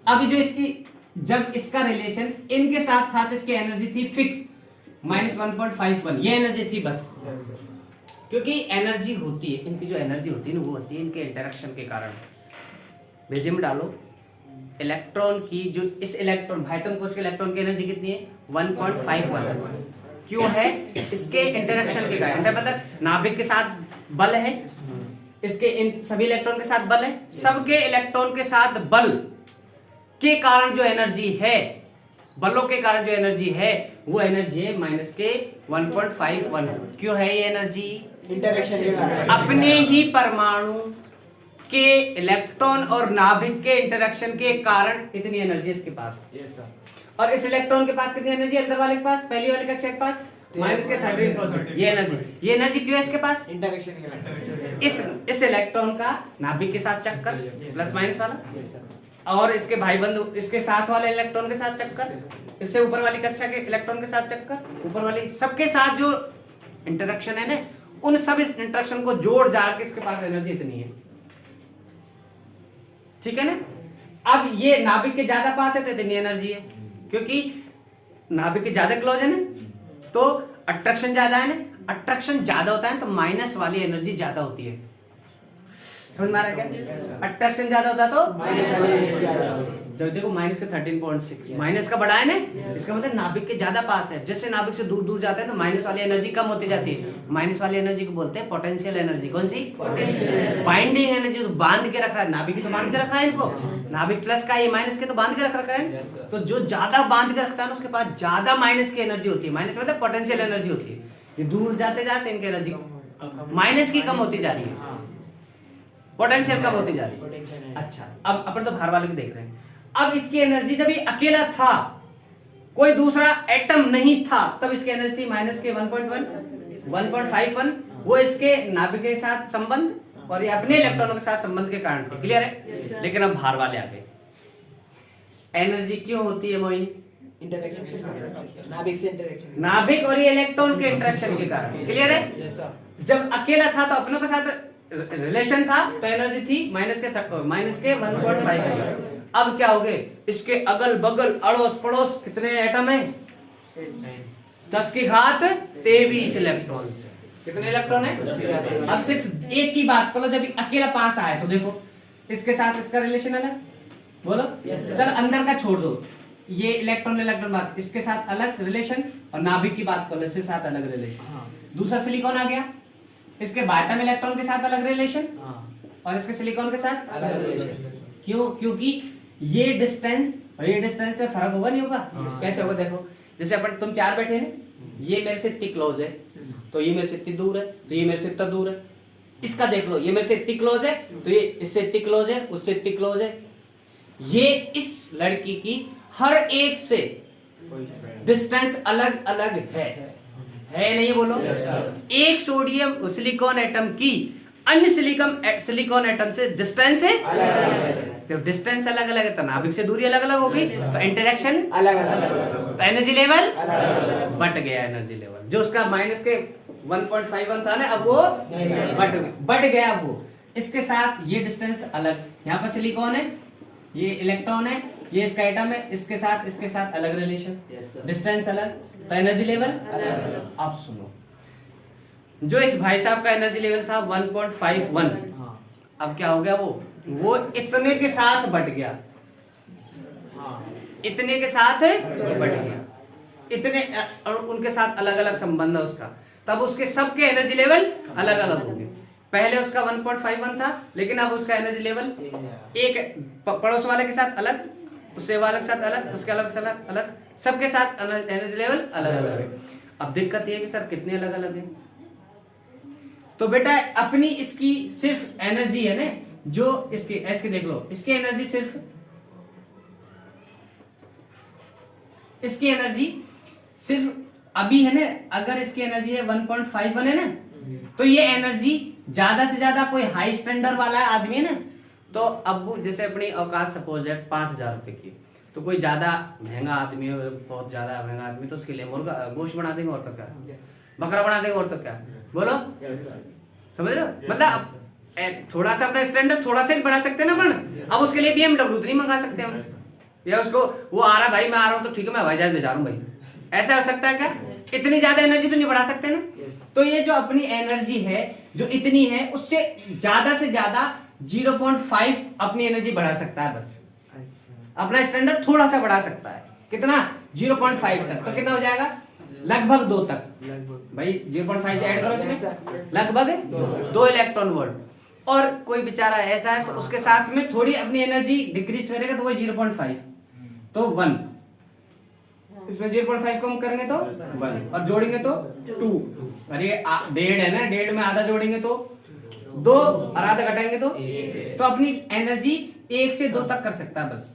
अब जो इसकी जब इसका रिलेशन इनके साथ था तो इसकी एनर्जी थी फिक्स -1.51, ये एनर्जी थी बस। क्योंकि एनर्जी होती है इनकी, जो एनर्जी होती है ना वो होती है इनके इंटरेक्शन के कारण। भेजे में डालो इलेक्ट्रॉन की, जो इस इलेक्ट्रॉन भाइटम कोश के इलेक्ट्रॉन की एनर्जी कितनी है 1.51। क्यों है? इसके इंटरेक्शन के कारण। मतलब नाभिक के साथ बल है, इसके इन सभी इलेक्ट्रॉन के साथ बल है, सबके इलेक्ट्रॉन के साथ बल के कारण जो एनर्जी है, बलों के कारण जो एनर्जी है वो एनर्जी है -1.51। क्यों है ये एनर्जी? इंटरेक्शन के कारण। अपने ही परमाणु के इलेक्ट्रॉन और नाभिक के इंटरेक्शन के कारण इतनी एनर्जी इसके पास। Yes sir. और इस इलेक्ट्रॉन के पास कितनी एनर्जी? अंदर वाले के पास, पहली वाले कक्षा के पास -13%। ये एनर्जी क्यों है इसके पास? इंटरेक्शन के कारण। इस इलेक्ट्रॉन का नाभिक के साथ चक्कर प्लस माइनस वाला, यस सर। और इसके भाई बंधु इसके साथ वाले इलेक्ट्रॉन के साथ चक्कर, इससे ऊपर वाली कक्षा के इलेक्ट्रॉन के साथ चक्कर, ऊपर वाली सबके साथ जो इंटरेक्शन है ना, उन सब इस इंटरेक्शन को जोड़ जाड़ के इसके पास एनर्जी इतनी है। ठीक है ना? अब ये नाभिक के ज्यादा पास है तो इतनी एनर्जी है, क्योंकि नाभिक के ज्यादा क्लोज है ना, तो अट्रैक्शन ज्यादा है ना, अट्रैक्शन ज्यादा होता है तो माइनस वाली एनर्जी ज्यादा होती है। समझ में आ रहा है क्या? अट्रैक्शन ज्यादा होता तो माइनस वाली एनर्जी ज्यादा होगी। जब देखो माइनस का 13.6, माइनस का बड़ा है ना, इसका मतलब नाभिक के ज्यादा पास है। जैसे नाभिक से दूर दूर जाते हैं तो माइनस वाली एनर्जी कम होती जाती है। माइनस वाली एनर्जी को बोलते हैं पोटेंशियल एनर्जी। कौन सी? बाइंडिंग एनर्जी, जो बांध के रख रहा है। नाभिक तो बांध के रख रहा है इनको, नाभिक प्लस का, ये माइनस के तो बांध के रख रखा है। तो जो ज्यादा बांध के रखता है ना उसके पास ज्यादा माइनस की एनर्जी होती है। माइनस मतलब पोटेंशियल एनर्जी होती है। ये दूर जाते जाते इनकी एनर्जी माइनस की कम होती जा रही है, पोटेंशियल कम होती जा रही है। पोटेंशियल। अच्छा, अब अपन तो बाहर वाले को देख रहे हैं। अब इसकी एनर्जी जब ये अकेला था, कोई दूसरा एटम नहीं था, तब इसकी एनर्जी थी माइनस के 1.51। वो इसके नाभिक के साथ संबंध और ये अपने इलेक्ट्रॉनों के साथ संबंध के कारण थी। क्लियर है? लेकिन अब बाहर वाले आ गए। एनर्जी क्यों होती है मोइन? इंटरेक्शन के कारण। नाभिक से इंटरेक्शन। नाभिक और ये इलेक्ट्रॉन के इंटरेक्शन के कारण। क्लियर है? Yes sir. जब अकेला था तो अपनों के साथ रिलेशन था तो एनर्जी थी माइनस के 1.5। अब क्या हो गए? इसके अगल बगल अड़ोस पड़ोस कितने एटम है? 10 की घात 23 इलेक्ट्रॉन। कितने इलेक्ट्रॉन है? अब सिर्फ एक की बात करो, जब अकेला पास आए तो देखो इसके साथ इसका रिलेशन अलग। बोलो सर, अंदर का छोड़ दो, ये इलेक्ट्रॉन बात, इसके साथ अलग रिलेशन, और नाभिक की बात करो इसके साथ अलग रिलेशन। दूसरा सिलिकॉन आ गया, इसके बाटम इलेक्ट्रॉन के साथ अलग रिलेशन और इसके सिलिकॉन के साथ अलग रिलेशन। क्यों? क्योंकि ये डिस्टेंस और ये डिस्टेंस में फर्क होगा नहीं होगा? कैसे होगा? देखो जैसे अपन तुम चार बैठे हैं, ये मेरे से इतनी क्लोज है तो ये मेरे से इतनी दूर है, तो ये मेरे से इतना दूर है। इसका देख लो, ये मेरे से इतनी क्लोज है तो ये इससे इतनी क्लोज है, उससे इतनी क्लोज है। ये इस लड़की की हर एक से डिस्टेंस अलग अलग है नहीं? बोलो एक सोडियम सिलिकॉन एटम की अन्य सिलिकॉन एटम से डिस्टेंस है तो डिस्टेंस अलग अलग है तो नाभिक से दूरी अलग अलग होगी, तो इंटरेक्शन अलग अलग। तो एनर्जी लेवल बढ़ गया। एनर्जी लेवल जो उसका माइनस के 1.51 था ना, अब वो बढ़ गया। अब वो इसके साथ ये डिस्टेंस अलग, यहाँ पर सिलिकॉन है, ये इलेक्ट्रॉन है, ये इसका एटम है, इसके साथ अलग रिलेशन, डिस्टेंस अलग, तो एनर्जी लेवल अलग। अब सुनो, जो इस भाई साहब का एनर्जी लेवल था 1.51, अब क्या हो गया? वो इतने के साथ बढ़ गया, इतने के साथ बढ़ गया, इतने और उनके साथ अलग अलग संबंध है उसका, तब उसके सबके एनर्जी लेवल अलग अलग हो गए। पहले उसका 1.51 था, लेकिन अब उसका एनर्जी लेवल एक पड़ोस वाले के साथ अलग, उससे वाले के साथ अलग, उसके अलग अलग, सबके साथ एनर्जी लेवल अलग अलग है। अब दिक्कत ये है कि सर कितने अलग अलग है? तो बेटा अपनी इसकी सिर्फ एनर्जी है ना, जो इसकी देख लो, इसकी एनर्जी सिर्फ अभी है ना, अगर इसकी एनर्जी है 1.51 है ना, तो ये एनर्जी ज्यादा से ज्यादा कोई हाई स्टैंडर्ड वाला आदमी है ना, तो अब जैसे अपनी औकात सपोज है 5,000 रुपए की, तो कोई ज्यादा महंगा आदमी है, बहुत ज्यादा महंगा आदमी, तो उसके लिए मुर्गा गोश्त बना देंगे और तो क्या, बकरा बना देंगे और तो क्या। बोलो समझ रहे हो? मतलब थोड़ा सा अपना स्टैंडर्ड थोड़ा सा ही बढ़ा सकते हैं ना अपन। अब उसके लिए BMW तो नहीं मंगा सकते हम, या उसको वो आ रहा भाई मैं आ रहा हूँ तो ठीक है मैं हवाई जहाज में जा रहा हूँ भाई, ऐसा हो सकता है क्या? इतनी ज्यादा एनर्जी तो नहीं बढ़ा सकते ना। तो ये जो अपनी एनर्जी है जो इतनी है उससे ज्यादा से ज्यादा 0.5 अपनी एनर्जी बढ़ा सकता है बस। अपना स्टैंडर्ड थोड़ा सा बढ़ा सकता है, कितना? 0.5 तक। तो कितना हो जाएगा? लगभग 2 तक। भाई 0.5 ऐड करो इसमें, लगभग 2 इलेक्ट्रॉन वोल्ट। और कोई बेचारा ऐसा है तो उसके साथ में थोड़ी अपनी एनर्जी डिक्रीज करेगा तो वो 0.5 तो 1, इसमें 0.5 कम करेंगे तो 1 और जोड़ेंगे तो 2। अरे 1.5 है ना, 1.5 में आधा जोड़ेंगे तो 2 और आधा घटाएंगे तो अपनी एनर्जी 1 से 2 तक कर सकता है बस,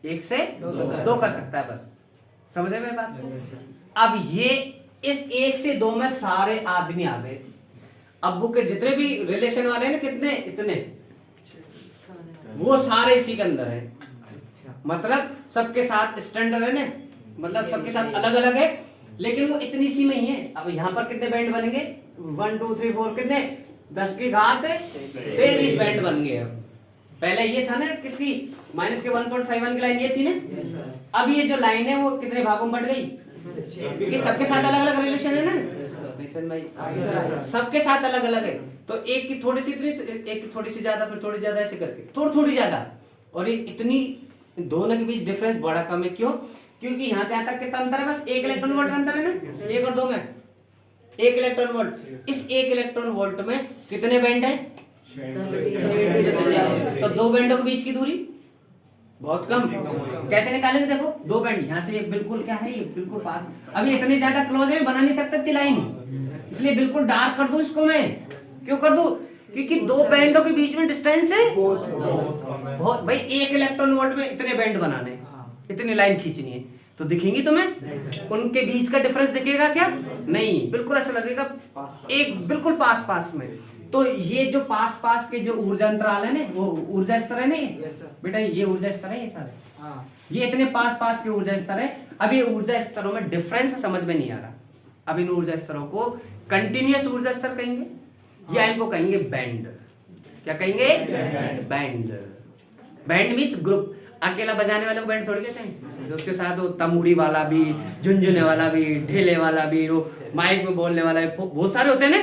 1 से 2 कर सकता है बस। समझे मेरी बात? अब ये इस 1 से 2 में सारे आदमी आ गए। अब्बू के जितने भी रिलेशन वाले हैं ना, कितने इतने, वो सारे इसी के अंदर है। मतलब सबके साथ स्टैंडर्ड है ना, मतलब सबके साथ अलग अलग है, लेकिन वो इतनी सी में ही है। अब यहाँ पर कितने बैंड बनेंगे? 1 2 3 4 कितने? 10 की घात 23 बैंड बन गए। अब पहले ये था ना किसकी, माइनस के 1.51 की लाइन ये थी ना। अब ये जो लाइन है वो कितने भागों में बढ़ गई? क्योंकि सबके साथ अलग अलग रिलेशन है ना भाई, सबके साथ अलग अलग है। तो एक की थोड़ी सी इतनी, एक की थोड़ी सी ज्यादा, फिर थोड़ी ज्यादा, ऐसे करके थोड़ी थोड़ी ज्यादा। और ये इतनी दोनों के बीच डिफरेंस बड़ा कम है। क्यों? क्योंकि यहाँ से यहाँ तक कितना अंतर है? बस 1 इलेक्ट्रॉन वोल्ट का अंतर है ना, 1 और 2 में 1 इलेक्ट्रॉन वोल्ट। इस 1 इलेक्ट्रॉन वोल्ट में कितने बैंड है? तो 2 बैंडों के बीच की दूरी बहुत कम। कैसे निकालेंगे? देखो 2 बैंड यहाँ से, ये बिल्कुल क्या है, ये बिल्कुल पास। अभी इतनी ज्यादा क्लोज है, बना नहीं सकता लाइन, इसलिए बिल्कुल डार्क कर दूं इसको मैं। क्यों कर दूं? क्योंकि 2 बैंडों के बीच में डिस्टेंस है बहुत। भाई 1 इलेक्ट्रॉन वोल्ट में इतने बैंड बनाने, इतनी लाइन खींचनी है, तो दिखेंगी तुम्हें? उनके बीच का डिफरेंस दिखेगा क्या? नहीं, बिल्कुल ऐसा लगेगा एक बिल्कुल पास पास में। तो ये जो पास पास के जो ऊर्जा अंतराल है ना, वो ऊर्जा स्तर है ना बेटा, ये ऊर्जा स्तर है, ये सारे ये इतने पास पास के ऊर्जा स्तर है। अब ये ऊर्जा स्तरों में डिफरेंस समझ में नहीं आ रहा। अब इन ऊर्जा स्तरों को कंटिन्यूअस ऊर्जा स्तर कहेंगे या इनको कहेंगे बैंड। क्या कहेंगे? बैंड। Band means group. अकेला बजाने वाले को बैंड थोड़ी कहते हैं, जो उसके साथ वो तमूड़ी वाला भी, झुनझुने वाला भी, ढेले वाला भी, वो माइक में बोलने वाला भी, बहुत सारे होते हैं ना,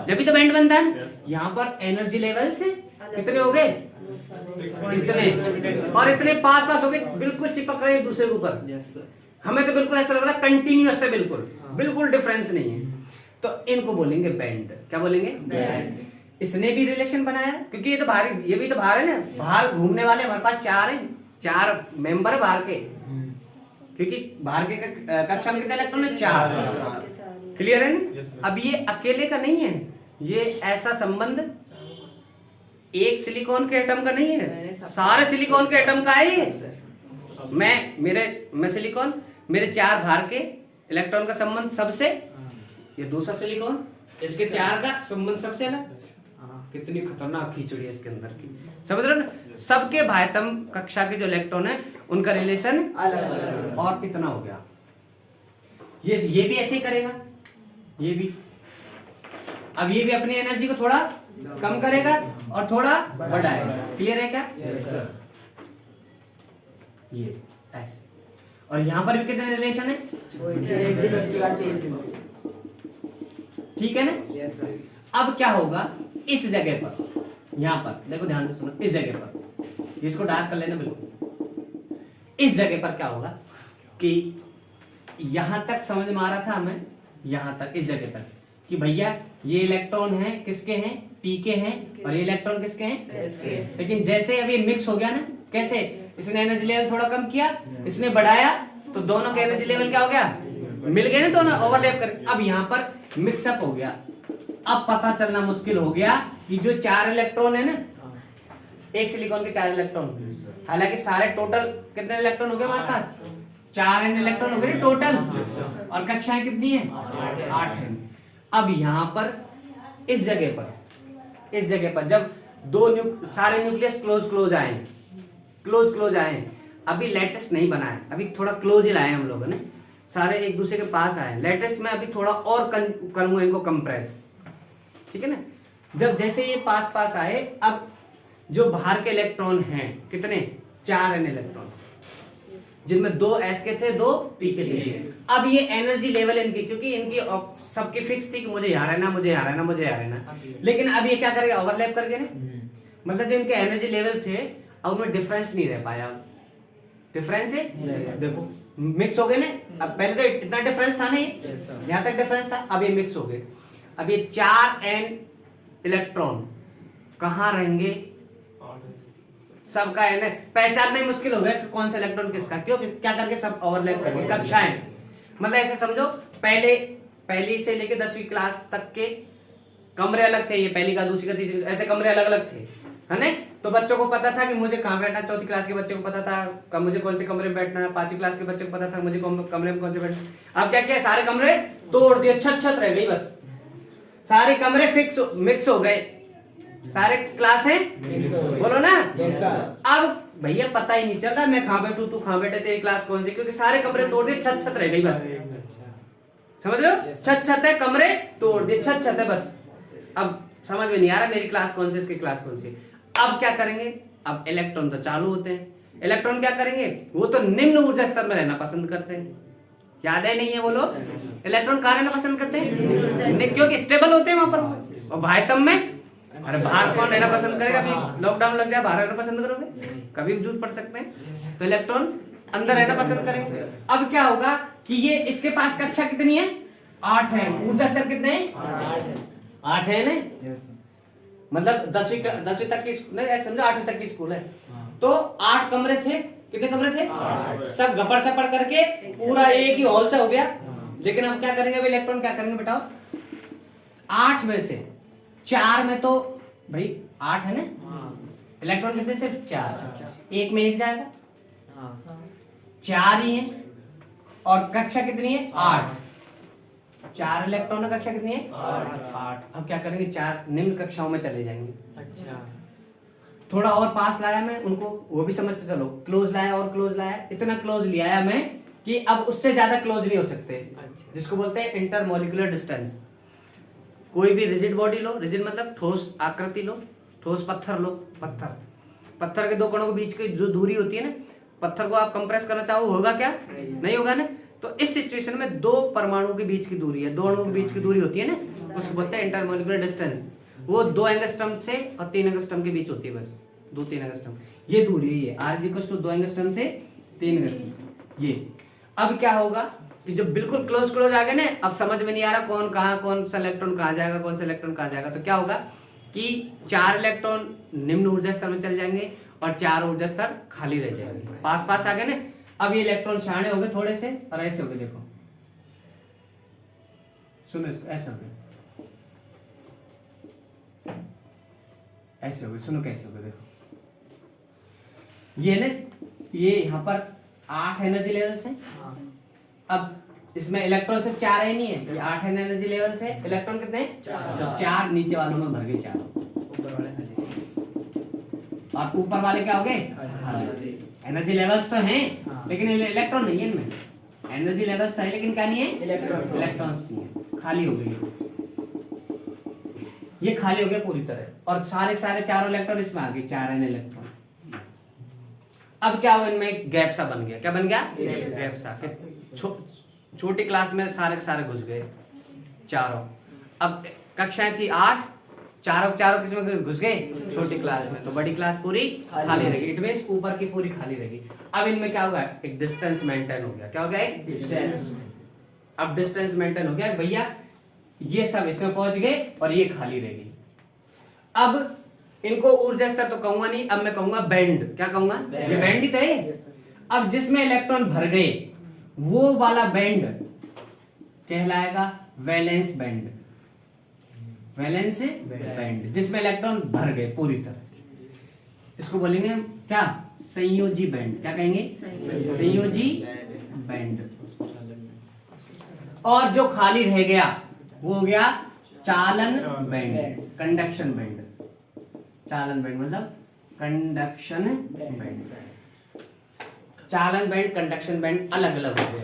जब भी तो बैंड बनता है। यहाँ पर एनर्जी लेवल से कितने हो गए? इतने, और इतने पास पास हो गए, बिल्कुल चिपक रहे एक दूसरे के ऊपर। हमें तो बिल्कुल ऐसा लग रहा है कंटिन्यूअस है, बिल्कुल बिल्कुल डिफरेंस नहीं है। तो इनको बोलेंगे बैंड। क्या बोलेंगे? बैंड। इसने भी रिलेशन बनाया क्योंकि ये तो बाहर, ये भी तो बाहर है ना, बाहर घूमने वाले हमारे पास 4 हैं, 4 मेंबर है बाहर के, क्योंकि बाहर के कक्षा में कितने इलेक्ट्रॉन है? 4। क्लियर है ना? अब ये अकेले का नहीं है, ये ऐसा संबंध एक सिलिकॉन के एटम का नहीं है, सारे सिलिकॉन के एटम का है ये। मैं सिलिकॉन, मेरे 4 बाहर के इलेक्ट्रॉन का संबंध सबसे, ये दूसरा सिलिकॉन, इसके 4 का संबंध सबसे अलग। कितनी खतरनाक खिचड़ी है इसके अंदर की, समझ रहे हो ना? सबके भाइतम कक्षा के जो इलेक्ट्रॉन है उनका रिलेशन अलग, और इतना हो गया। ये भी ऐसे ही करेगा, ये भी। अब ये भी अपनी एनर्जी को थोड़ा कम करेगा और थोड़ा बढ़ाएगा। क्लियर है क्या? ये ऐसे। और यहाँ पर भी कितने रिलेशन है? ठीक है ना? अब क्या होगा इस जगह पर, यहाँ पर देखो ध्यान से सुनो, इस जगह पर, इसको डार्क कर लेना बिल्कुल। इस जगह पर क्या होगा कि यहां तक समझ में आ रहा था हमें, यहां तक इस जगह पर कि भैया ये इलेक्ट्रॉन है किसके हैं? पी के हैं, और ये इलेक्ट्रॉन किसके हैं? लेकिन जैसे अब ये मिक्स हो गया ना, कैसे? इसने एनर्जी लेवल थोड़ा कम किया, इसने बढ़ाया, तो दोनों के एनर्जी लेवल क्या हो गया? मिल गए ना, दोनों ओवरलैप कर। अब यहाँ पर मिक्सअप हो गया। अब पता चलना मुश्किल हो गया कि जो 4 इलेक्ट्रॉन है ना, एक सिलिकॉन के 4 इलेक्ट्रॉन, हालांकि सारे टोटल कितने इलेक्ट्रॉन हो गए हमारे पास? 4 इलेक्ट्रॉन हो गए टोटल, और कक्षाएं कितनी है? 8 है। अब यहाँ पर इस जगह पर जब सारे न्यूक्लियस क्लोज आए, अभी लेटेस्ट नहीं बना है, अभी थोड़ा क्लोज ही लाए हम लोगों ने, सारे एक दूसरे के पास आए। लेटेस्ट में अभी थोड़ा और करूंगा इनको कंप्रेस, ठीक है ना। जब जैसे ये पास पास आए, अब जो बाहर के इलेक्ट्रॉन हैं कितने, 4 n इलेक्ट्रॉन, जिनमें 2 s के थे 2 p के थे। अब ये एनर्जी लेवल इनकी, क्योंकि इनकी सबकी फिक्स थी कि मुझे यहाँ रहना, मुझे यहाँ रहना, मुझे यहाँ रहना, लेकिन अब ये क्या करेगा, ओवरलैप करके ना, मतलब जो इनके एनर्जी लेवल थे अब उनमें डिफरेंस नहीं रह पाया। डिफरेंस है, देखो मिक्स हो गए ना। अब पहले तो इतना डिफरेंस था नहीं, यहाँ तक डिफरेंस था, अब ये मिक्स हो गए। अब ये 4 n इलेक्ट्रॉन कहाँ रहेंगे, सबका है ना, पहचानना ही मुश्किल हो गया कि कौन सा इलेक्ट्रॉन किसका, क्यों, क्या करके सब ओवरलैप करके कक्षाएं, मतलब ऐसे समझो पहली से लेके 10वीं क्लास तक के कमरे अलग थे, ये पहली का, दूसरी का, तीसरी, ऐसे कमरे अलग अलग थे, है ना। तो बच्चों को पता था कि मुझे कहाँ बैठना, चौथी क्लास के बच्चे को पता था मुझे कौन से कमरे में बैठना है, 5वीं क्लास के बच्चे को पता था मुझे कमरे में कौन से बैठना। अब क्या किया, सारे कमरे तोड़ दिए, छत रह गई, बस सारे कमरे मिक्स हो गए, सारे क्लासें बोलो ना। अब भैया पता ही नहीं चल रहा मैं कहाँ बैठू, तू कहाँ बैठे, तेरी क्लास कौन सी, क्योंकि सारे कमरे तोड़ दिए, छत रह गई, बस समझ रहे हो, छत है, कमरे तोड़ दिए, छत है, बस अब समझ में नहीं आ रहा मेरी क्लास कौन सी, इसकी क्लास कौन सी। अब क्या करेंगे, अब इलेक्ट्रॉन तो चालू होते हैं, इलेक्ट्रॉन क्या करेंगे, वो तो निम्न ऊर्जा स्तर में रहना पसंद करते हैं, याद है नहीं है वो लोग, इलेक्ट्रॉन कहाँ रहना पसंद करते हैं, क्योंकि स्टेबल होते हैं वहां पर। और भाइतम में, अरे बाहर कौन रहना पसंद करेगा, अभी लॉकडाउन लग जाए बाहर रहना पसंद करोगे, कभी भी जूझ पड़ सकते हैं, तो इलेक्ट्रॉन अंदर रहना पसंद करेंगे। अब क्या होगा कि ये इसके पास कक्षा कितनी है, 8 है, ऊर्जा स्तर कितने हैं, 8 है ना, मतलब 10वीं तक की नहीं, ऐसे समझो 8वीं तक की स्कूल है, तो 8 कमरे थे, कितने कमरे थे, सब गपड़ सपड़ करके पूरा एक ही हॉल से हो गया। लेकिन हम क्या करेंगे, इलेक्ट्रॉन क्या करेंगे बताओ, 8 में से 4 में तो भाई 8 है ना, इलेक्ट्रॉन कितने, सिर्फ 4, एक में एक जाएगा, 4 ही है, और कक्षा कितनी है, 8, 4 इलेक्ट्रॉन, कक्षा कितनी है, 8। अब क्या करेंगे, 4 निम्न कक्षाओं में चले जाएंगे। अच्छा, थोड़ा और पास लाया मैं उनको, वो भी समझते चलो, क्लोज लाया और क्लोज लाया, इतना क्लोज लिया मैं कि अब उससे ज्यादा क्लोज नहीं हो सकते। अच्छा। जिसको बोलते हैं इंटरमोलिकुलर डिस्टेंस। कोई भी रिजिड बॉडी लो, रिजिड मतलब ठोस आकृति लो, ठोस पत्थर लो, पत्थर के 2 कणों के बीच की जो दूरी होती है ना, पत्थर को आप कंप्रेस करना चाहो, होगा क्या, नहीं होगा ना। तो इस सिचुएशन में 2 परमाणुओं के बीच की दूरी है, 2 अणुओं के बीच की दूरी होती है ना, उसको बोलते हैं इंटरमोलिकुलर डिस्टेंस। वो 2 एंगस्ट्रम से और 3 एंगस्ट्रम के बीच होती है, बस 2-3 एंगस्ट्रम, ये दूरी है r 2 एंगस्ट्रम से 3 एंगस्ट्रम। ये अब क्या होगा कि जो बिल्कुल क्लोज आ गए ना, अब समझ में नहीं आ रहा कौन कहाँ, कौन सा इलेक्ट्रॉन कहाँ जाएगा, कौन सा इलेक्ट्रॉन कहाँ जाएगा। तो क्या होगा कि 4 इलेक्ट्रॉन निम्न ऊर्जा स्तर में चल जाएंगे और 4 ऊर्जा स्तर खाली रह जाएंगे, पास आ गए ना। अब ये इलेक्ट्रॉन शाणे हो गए थोड़े से, और ऐसे हो गए, देखो सुनो इसको, ऐसे हो गए, ऐसे हो गए, सुनो कैसे हो गए, देखो ये ना, ये यहाँ पर 8 एनर्जी लेवल्स हैं। अब इसमें इलेक्ट्रॉन सिर्फ 4 है, नहीं है, ये 8 एनर्जी लेवल्स है, इलेक्ट्रॉन कितने हैं, 4 नीचे वालों में भर गए, 4 ऊपर वाले खाली, और ऊपर वाले क्या हो गए, एनर्जी लेवल्स तो हैं, लेकिन इलेक्ट्रॉन नहीं है इनमें, एनर्जी लेवल्स है लेकिन क्या नहीं है, इलेक्ट्रॉन्स नहीं है, खाली हो गई, ये खाली हो गया पूरी तरह, और सारे 4 इलेक्ट्रॉन इसमें आ गए, 4 एन इलेक्ट्रॉन। अब क्या हुआ, इनमें एक गैप सा बन गया, क्या बन गया, गैप सा, छोटी क्लास में सारे घुस गए चारों। अब कक्षाएं थी 8, चारों किसमें घुस गए, छोटी क्लास में, तो बड़ी क्लास पूरी खाली रहेगी, इट मींस ऊपर की पूरी खाली रहेगी। अब इनमें क्या होगा, एक डिस्टेंस मेंटेन हो गया, क्या हो गया, एक डिस्टेंस। अब डिस्टेंस मेंटेन हो गया भैया, ये सब इसमें पहुंच गए और ये खाली रहेगी। अब इनको ऊर्जा स्तर तो कहूंगा नहीं, अब मैं कहूंगा बैंड, क्या कहूंगा, ये बैंड ही तो है। अब जिसमें इलेक्ट्रॉन भर गए वो वाला बैंड कहलाएगा वैलेंस बैंड, वैलेंस बैंड, जिसमें इलेक्ट्रॉन भर गए पूरी तरह, इसको बोलेंगे हम क्या, संयोजी बैंड, क्या कहेंगे, संयोजी बैंड। और जो खाली रह गया वो हो गया चालन बैंड, कंडक्शन बैंड। चालन बैंड मतलब कंडक्शन बैंड, चालन बैंड कंडक्शन बैंड अलग अलग हो गए,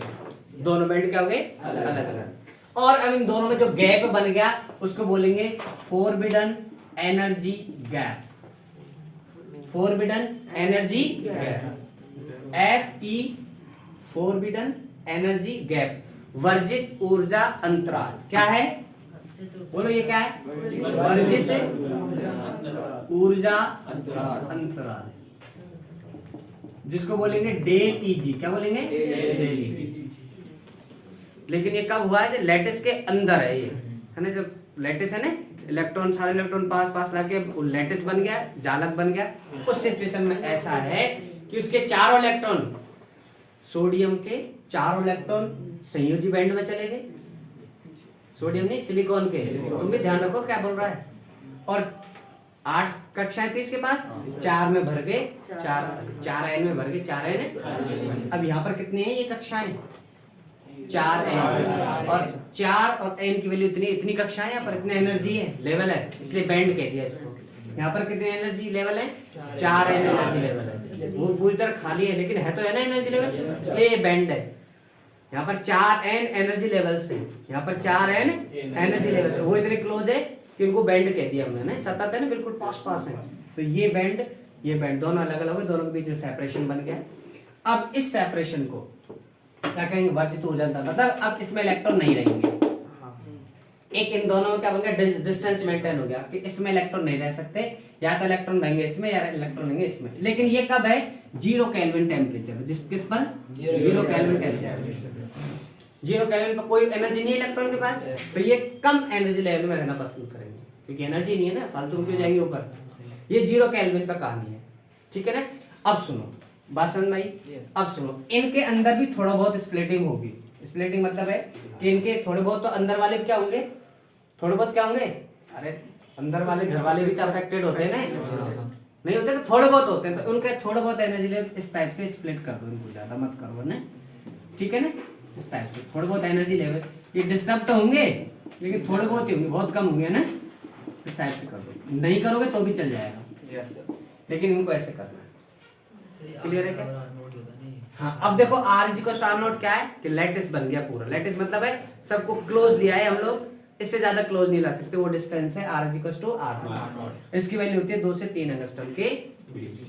दोनों बैंड क्या हो गए, अलग अलग। और अब इन दोनों में जो गैप बन गया उसको बोलेंगे forbidden energy gap, forbidden energy gap, FE forbidden energy gap, वर्जित ऊर्जा अंतराल। क्या है बोलो, ये क्या है? वर्जित ऊर्जा अंतराल, जिसको बोलेंगे डेल EG। क्या बोलेंगे? Del EG। लेकिन ये कब हुआ है? जब लैटिस के अंदर है ये, है ना, जब लैटिस है ना, इलेक्ट्रॉन सारे इलेक्ट्रॉन पास पास लाके लैटिस बन गया, जालक बन गया। उस सिचुएशन में ऐसा है कि उसके चारों इलेक्ट्रॉन, सोडियम के चारों इलेक्ट्रॉन संयोजी बैंड में चले गए, सोडियम नहीं सिलिकॉन के, तुम भी ध्यान रखो क्या बोल रहा है। और 8 कक्षाएं थी इसके पास, 4 में भर गए, 4 N में भर गए, 4 N। अब यहाँ पर कितनी है ये कक्षाएं? 4 N, और 4 और N की वैल्यू इतनी कक्षाएं, यहाँ पर इतने एनर्जी है, लेवल है, इसलिए बैंड कह दिया इसको। यहाँ पर कितने एनर्जी लेवल है? 4 N एनर्जी लेवल है, वो पूरी तरह खाली है लेकिन है तो है ना एनर्जी लेवल, इसलिए ये बैंड है। यहाँ पर 4 N एनर्जी लेवल से, यहाँ पर 4 N एनर्जी लेवल से, वो इतने क्लोज है कि उनको बैंड कह दिया हमने ना, सतत है ना, बिल्कुल पास पास है। तो ये बैंड दोनों अलग अलग है, दोनों के बीच में सेपरेशन बन गया। अब इस सेपरेशन को क्या कहेंगे? वर्जित ऊर्जा अंतराल। मतलब अब इसमें इलेक्ट्रॉन नहीं रहेंगे, एक इन दोनों में क्या बन गया? डिस्टेंस मेंटेन हो गया कि इसमें इलेक्ट्रॉन नहीं रह सकते, या तो इलेक्ट्रॉन रहेंगे इसमें या इलेक्ट्रॉन रहेंगे इसमें। लेकिन ये कब है? 0 केल्विन टेम्परेचर, किस पर? 0 केल्विन टेम्परेचर। 0 केल्विन पर कोई एनर्जी नहीं है इलेक्ट्रॉन के पास, तो ये कम एनर्जी लेवल में रहना पसंद करेंगे, क्योंकि एनर्जी नहीं है ना, फालतू में क्यों जाएंगे ऊपर। ये 0 केल्विन पर कहानी है, ठीक है ना। अब सुनो बात समझ में आई? अब सुनो, इनके अंदर भी थोड़ा बहुत स्प्लिटिंग होगी। स्प्लिटिंग मतलब है कि इनके थोड़े बहुत तो अंदर वाले क्या होंगे, थोड़े बहुत क्या होंगे? अरे अंदर वाले घर वाले भी तो अफेक्टेड होते हैं ना, नहीं होते तो थोड़े बहुत होते हैं, तो उनके थोड़े बहुत एनर्जी लेवल इस टाइप से स्प्लिट कर दो, इनको ज्यादा मत करो वरना, ठीक है ना। इस टाइप से थोड़े बहुत एनर्जी लेवल, ये डिस्टर्ब तो होंगे लेकिन थोड़े बहुत ही होंगे, बहुत कम होंगे ना। इस टाइप से कर दो, नहीं करोगे तो भी चल जाएगा, लेकिन इनको ऐसे करना है। क्लियर है क्या? हाँ, अब देखो R क्या है कि लैटिस बन गया पूरा। लैटिस मतलब है सबको क्लोज लिया है हम लोग, इससे ज्यादा क्लोज नहीं ला सकते, वो डिस्टेंस है R इसकी वैल्यू होती है 2 से 3 एंगस्ट्रॉम के बीच।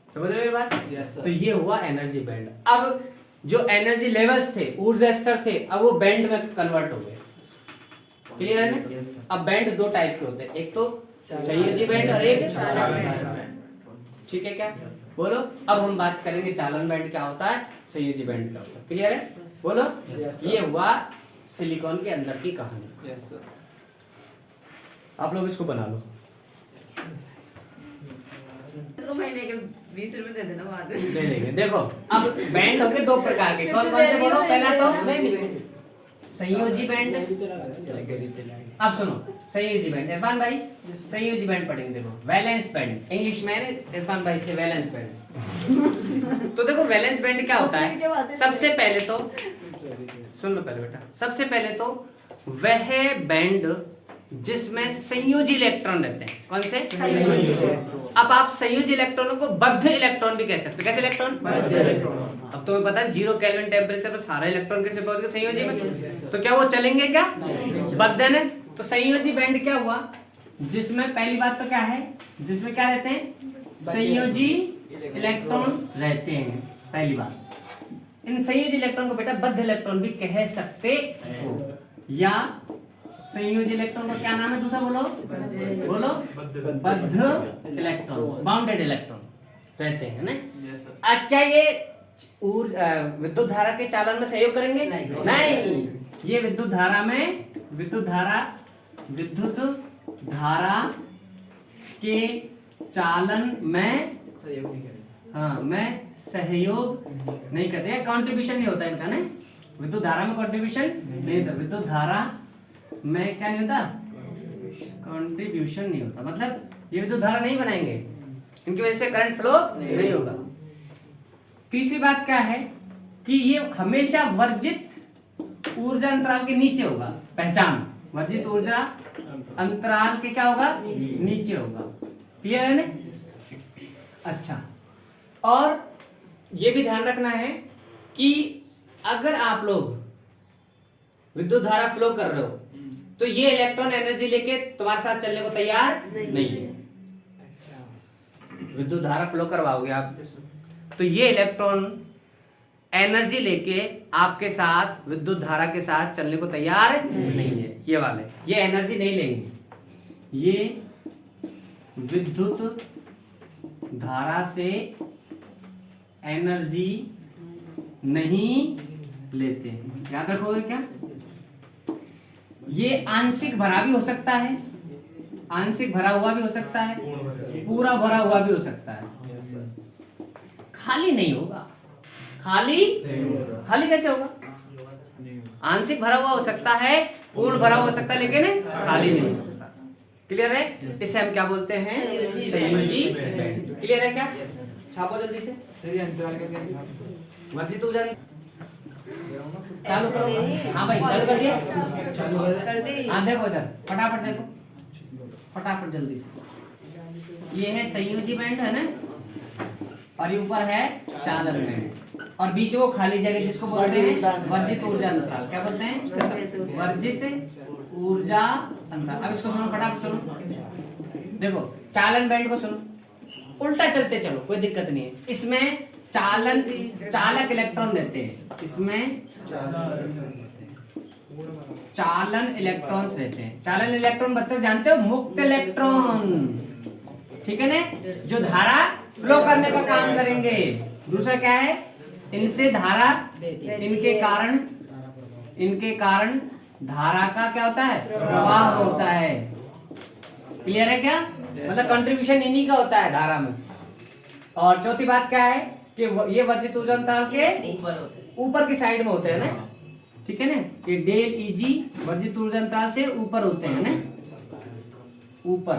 समझ रहे हो बात? तो ये हुआ एनर्जी बैंड। अब जो एनर्जी लेवल्स थे, ऊर्जा स्तर थे, अब वो बैंड में कन्वर्ट हो गए। क्लियर है ना? अब बैंड 2 टाइप के होते हैं, एक तो संयोजी बैंड और एक चालन बैंड, ठीक है क्या? बोलो। अब हम बात करेंगे चालन बैंड क्या होता है, संयोजी बैंड क्या होता है। क्लियर है? बोलो। ये हुआ सिलिकॉन के अंदर की कहानी। आप लोग इसको बना लो। इसको महीने के 20 रुपए दे देना बाद में। दे देंगे। देखो अब बैंड हो गए 2 प्रकार के, कौन कौन से बोलो? पहला तो संयोजी बैंड। अब सुनो संयोजी बैंड, इरफान भाई संयोजी बैंड पढ़ेंगे। देखो वैलेंस बैंड, इंग्लिश में इरफान भाई से वैलेंस बैंड। तो देखो वैलेंस बैंड क्या होता है? सबसे पहले तो सुन लो पहले बेटा, सबसे पहले तो वह बैंड जिसमें संयोजी इलेक्ट्रॉन रहते हैं। कौन से? अब आप संयोजी इलेक्ट्रॉनों को बद्ध इलेक्ट्रॉन भी कह सकते हैं। कैसे इलेक्ट्रॉन? बद्ध इलेक्ट्रॉन। अब तुम्हें पता है 0 केल्विन टेम्परेचर पर सारा इलेक्ट्रॉन कैसे पहुंच गए संयोजी में, तो क्या वो चलेंगे क्या? बद्ध है। तो संयोजी बैंड क्या हुआ? जिसमें पहली बात तो क्या है, जिसमें क्या रहते हैं? संयोजी इलेक्ट्रॉन रहते हैं। पहली बात, इन संयोजी इलेक्ट्रॉन को बेटा बद्ध इलेक्ट्रॉन भी कह सकते हो, या संयोजी इलेक्ट्रॉन का क्या नाम है दूसरा? बोलो बोलो। बद्ध इलेक्ट्रॉन, बाउंडेड इलेक्ट्रॉन रहते हैं ना। क्या ये विद्युत धारा के चालन में सहयोग करेंगे? नहीं। ये विद्युत धारा के चालन में सहयोग नहीं करते, कंट्रीब्यूशन नहीं होता इनका ना। विद्युत धारा में कंट्रीब्यूशन नहीं होता, विद्युत धारा में क्या नहीं होता? कंट्रीब्यूशन नहीं होता। मतलब ये विद्युत धारा नहीं बनाएंगे, इनकी वजह से करंट फ्लो नहीं होगा। तीसरी बात क्या है कि ये हमेशा वर्जित ऊर्जा अंतराल के नीचे होगा। पहचान, वर्जित ऊर्जा अंतराल के क्या होगा? नीचे होगा। क्लियर है ना? अच्छा, और ये भी ध्यान रखना है कि अगर आप लोग विद्युत धारा फ्लो कर रहे हो, तो ये इलेक्ट्रॉन एनर्जी लेके तुम्हारे साथ चलने को तैयार नहीं है। विद्युत धारा फ्लो करवाओगे आप, तो ये इलेक्ट्रॉन एनर्जी लेके आपके साथ विद्युत धारा के साथ चलने को तैयार नहीं है। ये वाले ये एनर्जी नहीं लेंगे, ये विद्युत धारा से एनर्जी नहीं लेते हैं। याद रखोगे क्या? ये आंशिक भरा भी हो सकता है, आंशिक भरा हुआ भी हो सकता है, पूरा भरा हुआ भी हो सकता है। खाली नहीं होगा, खाली कैसे होगा? आंशिक भरा हुआ हो सकता है, पूर्ण भरा हुआ हो सकता है, लेकिन खाली नहीं हो सकता। क्लियर है? इसे हम क्या बोलते हैं? संयोजी बैंड। क्लियर है क्या? छापो जल्दी से। वर्जित ऊर्जा चालू करो। हाँ भाई चालू कर दिया? कर दी। हाँ देखो इधर, फटाफट देखो, फटाफट जल्दी से। ये है संयोजी बैंड है ना, और ये ऊपर है चालन बैंड, और बीच वो खाली जगह जिसको बोलते हैं वर्जित ऊर्जा अंतराल। क्या बोलते हैं? वर्जित ऊर्जा अंतराल। अब इसको सुनो, फटाफट सुनो। देखो चालन बैंड को सुनो, उल्टा चलते चलो, कोई दिक्कत नहीं है। इसमें चालक इलेक्ट्रॉन रहते हैं, इसमें चालन इलेक्ट्रॉन्स रहते हैं। चालन इलेक्ट्रॉन मतलब जानते हो? मुक्त इलेक्ट्रॉन, ठीक है ना, जो धारा फ्लो करने का काम करेंगे। दूसरा क्या है? इनसे धारा, इनके कारण धारा का क्या होता है? प्रवाह होता है। क्लियर है क्या? मतलब कंट्रीब्यूशन इन्हीं का होता है धारा में। और चौथी बात क्या है कि ये वर्जित ऊर्जा अंतराल के ऊपर की साइड में होते हैं ना, ठीक है ना, ये डेल Eg वर्जित ऊर्जा अंतराल से ऊपर होते हैं ना, ऊपर,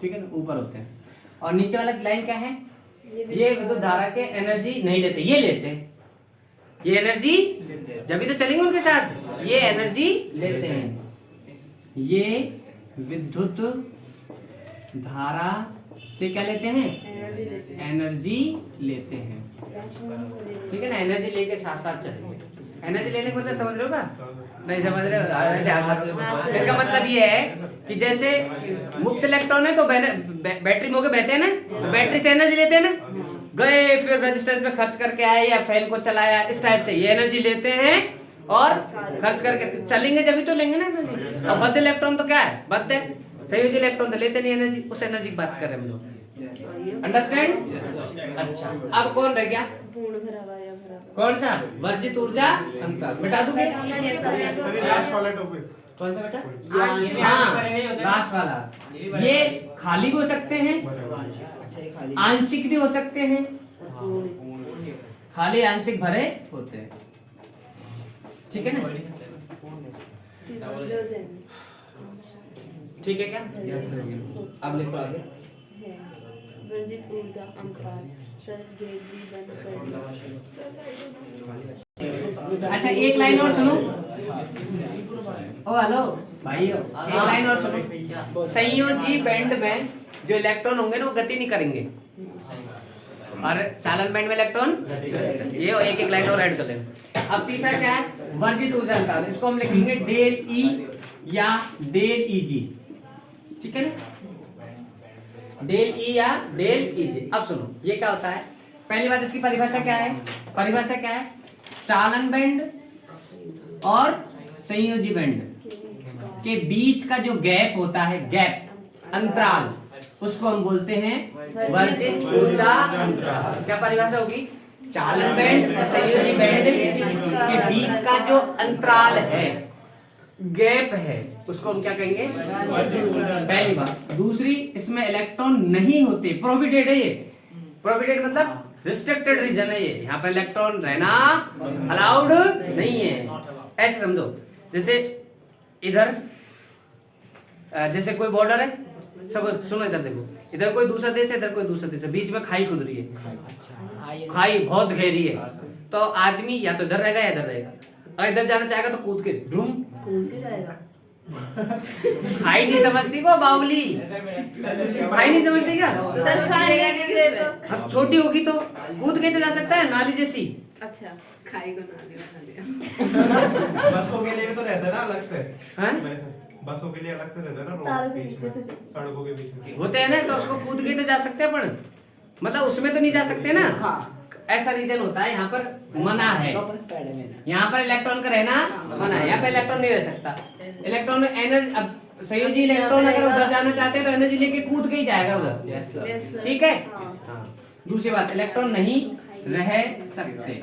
ठीक है ना, ऊपर होते हैं। और नीचे वाला लाइन क्या है? ये विद्युत धारा के एनर्जी नहीं लेते, ये लेते हैं। ये एनर्जी जब भी तो चलेंगे उनके साथ, ये एनर्जी लेते हैं। ये विद्युत धारा से क्या लेते हैं? एनर्जी लेते हैं, ठीक है ना। एनर्जी लेके साथ साथ चलेंगे। एनर्जी लेने का मतलब समझ रहे हो का? नहीं समझ रहे हो? इसका मतलब ये है कि जैसे मुक्त इलेक्ट्रॉन है तो बैटरी में होके बहते हैं ना, तो बैटरी से एनर्जी लेते हैं ना, गए फिर रेजिस्टेंस में खर्च करके आए या फैन को चलाया, इस टाइप से ये एनर्जी लेते हैं और खर्च करके चलेंगे, जब भी तो लेंगे ना एनर्जी। और बद्ध इलेक्ट्रॉन तो क्या है? बद्ध है। संयोजी इलेक्ट्रॉन तो लेते नहीं एनर्जी, उस एनर्जी की बात कर रहे हैं हम लोग। अंडरस्टैंड? अच्छा, अब कौन रह गया? पूर्ण भरा हुआ या भरा हुआ? कौन सा? वर्जित ऊर्जा अंतराल। मिटा दूंगे? लास्ट वाला टॉपिक कौन सा बेटा? हाँ, लास्ट वाला। ये खाली भी हो सकते हैं, आंशिक भी हो सकते हैं। खाली आंशिक भरे होते हैं, ठीक है ना? ठीक है क्या? अब लिखो आगे। वर्जित ऊर्जा अंतराल। सर गेट भी बंद कर दो। अच्छा एक लाइन और सुनो। ओ हेलो भाइयों, एक लाइन और सुनो। संयोजी बैंड में जो इलेक्ट्रॉन होंगे ना वो गति नहीं करेंगे, और चालन बैंड में इलेक्ट्रॉन, ये एक एक लाइन और ऐड कर लेंगे। अब तीसरा क्या है? वर्जित ऊर्जा अंतराल। इसको हम लिखेंगे डेल ई या डेल Eg, ठीक है ना, डेल ई या डेल Eg। अब सुनो ये क्या होता है? पहली बात, इसकी परिभाषा क्या है? परिभाषा क्या है? चालन बैंड और संयोजी बैंड के बीच का जो गैप होता है, गैप, अंतराल, उसको हम बोलते हैं वर्जित ऊर्जा अंतराल। क्या परिभाषा होगी? चालन बैंड और संयोजी बैंड के बीच का जो अंतराल है, गैप है, उसको हम क्या कहेंगे? पहली बात। दूसरी, इसमें इलेक्ट्रॉन नहीं होते, प्रोहिबिटेड है ये। प्रोहिबिटेड मतलब रिस्ट्रिक्टेड रीजन है ये, यहाँ पर इलेक्ट्रॉन रहना अलाउड नहीं है। ऐसे समझो, जैसे इधर जैसे कोई बॉर्डर है, सब सुनो इधर देखो, इधर कोई दूसरा देश है, इधर कोई दूसरा देश है, बीच में खाई खुद रही है, खाई बहुत गहरी है, तो आदमी या तो इधर रहेगा या इधर रहेगा। अगर इधर जाना चाहेगा तो कूद के कूद के जाएगा। खाई नहीं समझती को बावली, खाई नहीं समझती क्या? सर खाएगा किसे तो? अब छोटी होगी तो कूद के तो जा सकता है, नाली जैसी। अच्छा खाई को नाली बना दिया। बसों के लिए भी तो रहता है ना अलग से। हाँ? वैसे बसों के लिए अलग से रहता है ना तारों रोड के बीच नीचे से में, चल- सड़कों के बीच में। होते हैं ना, तो उसको कूद के तो जा सकते हैं, पर मतलब उसमें तो नहीं जा सकते ना। हाँ। ऐसा रीजन होता है, यहाँ पर मना है, प्रॉपर स्पैड है मेरा। यहाँ पर इलेक्ट्रॉन का रहना मना है, यहाँ पे इलेक्ट्रॉन नहीं रह सकता। इलेक्ट्रॉन में एनर्जी, अब संयोजी इलेक्ट्रॉन अगर उधर जाना चाहते हैं तो एनर्जी लेके कूद के ही जाएगा उधर। Yes sir. Yes, sir. ठीक है। हाँ। हाँ। दूसरी बात, इलेक्ट्रॉन नहीं रह सकते।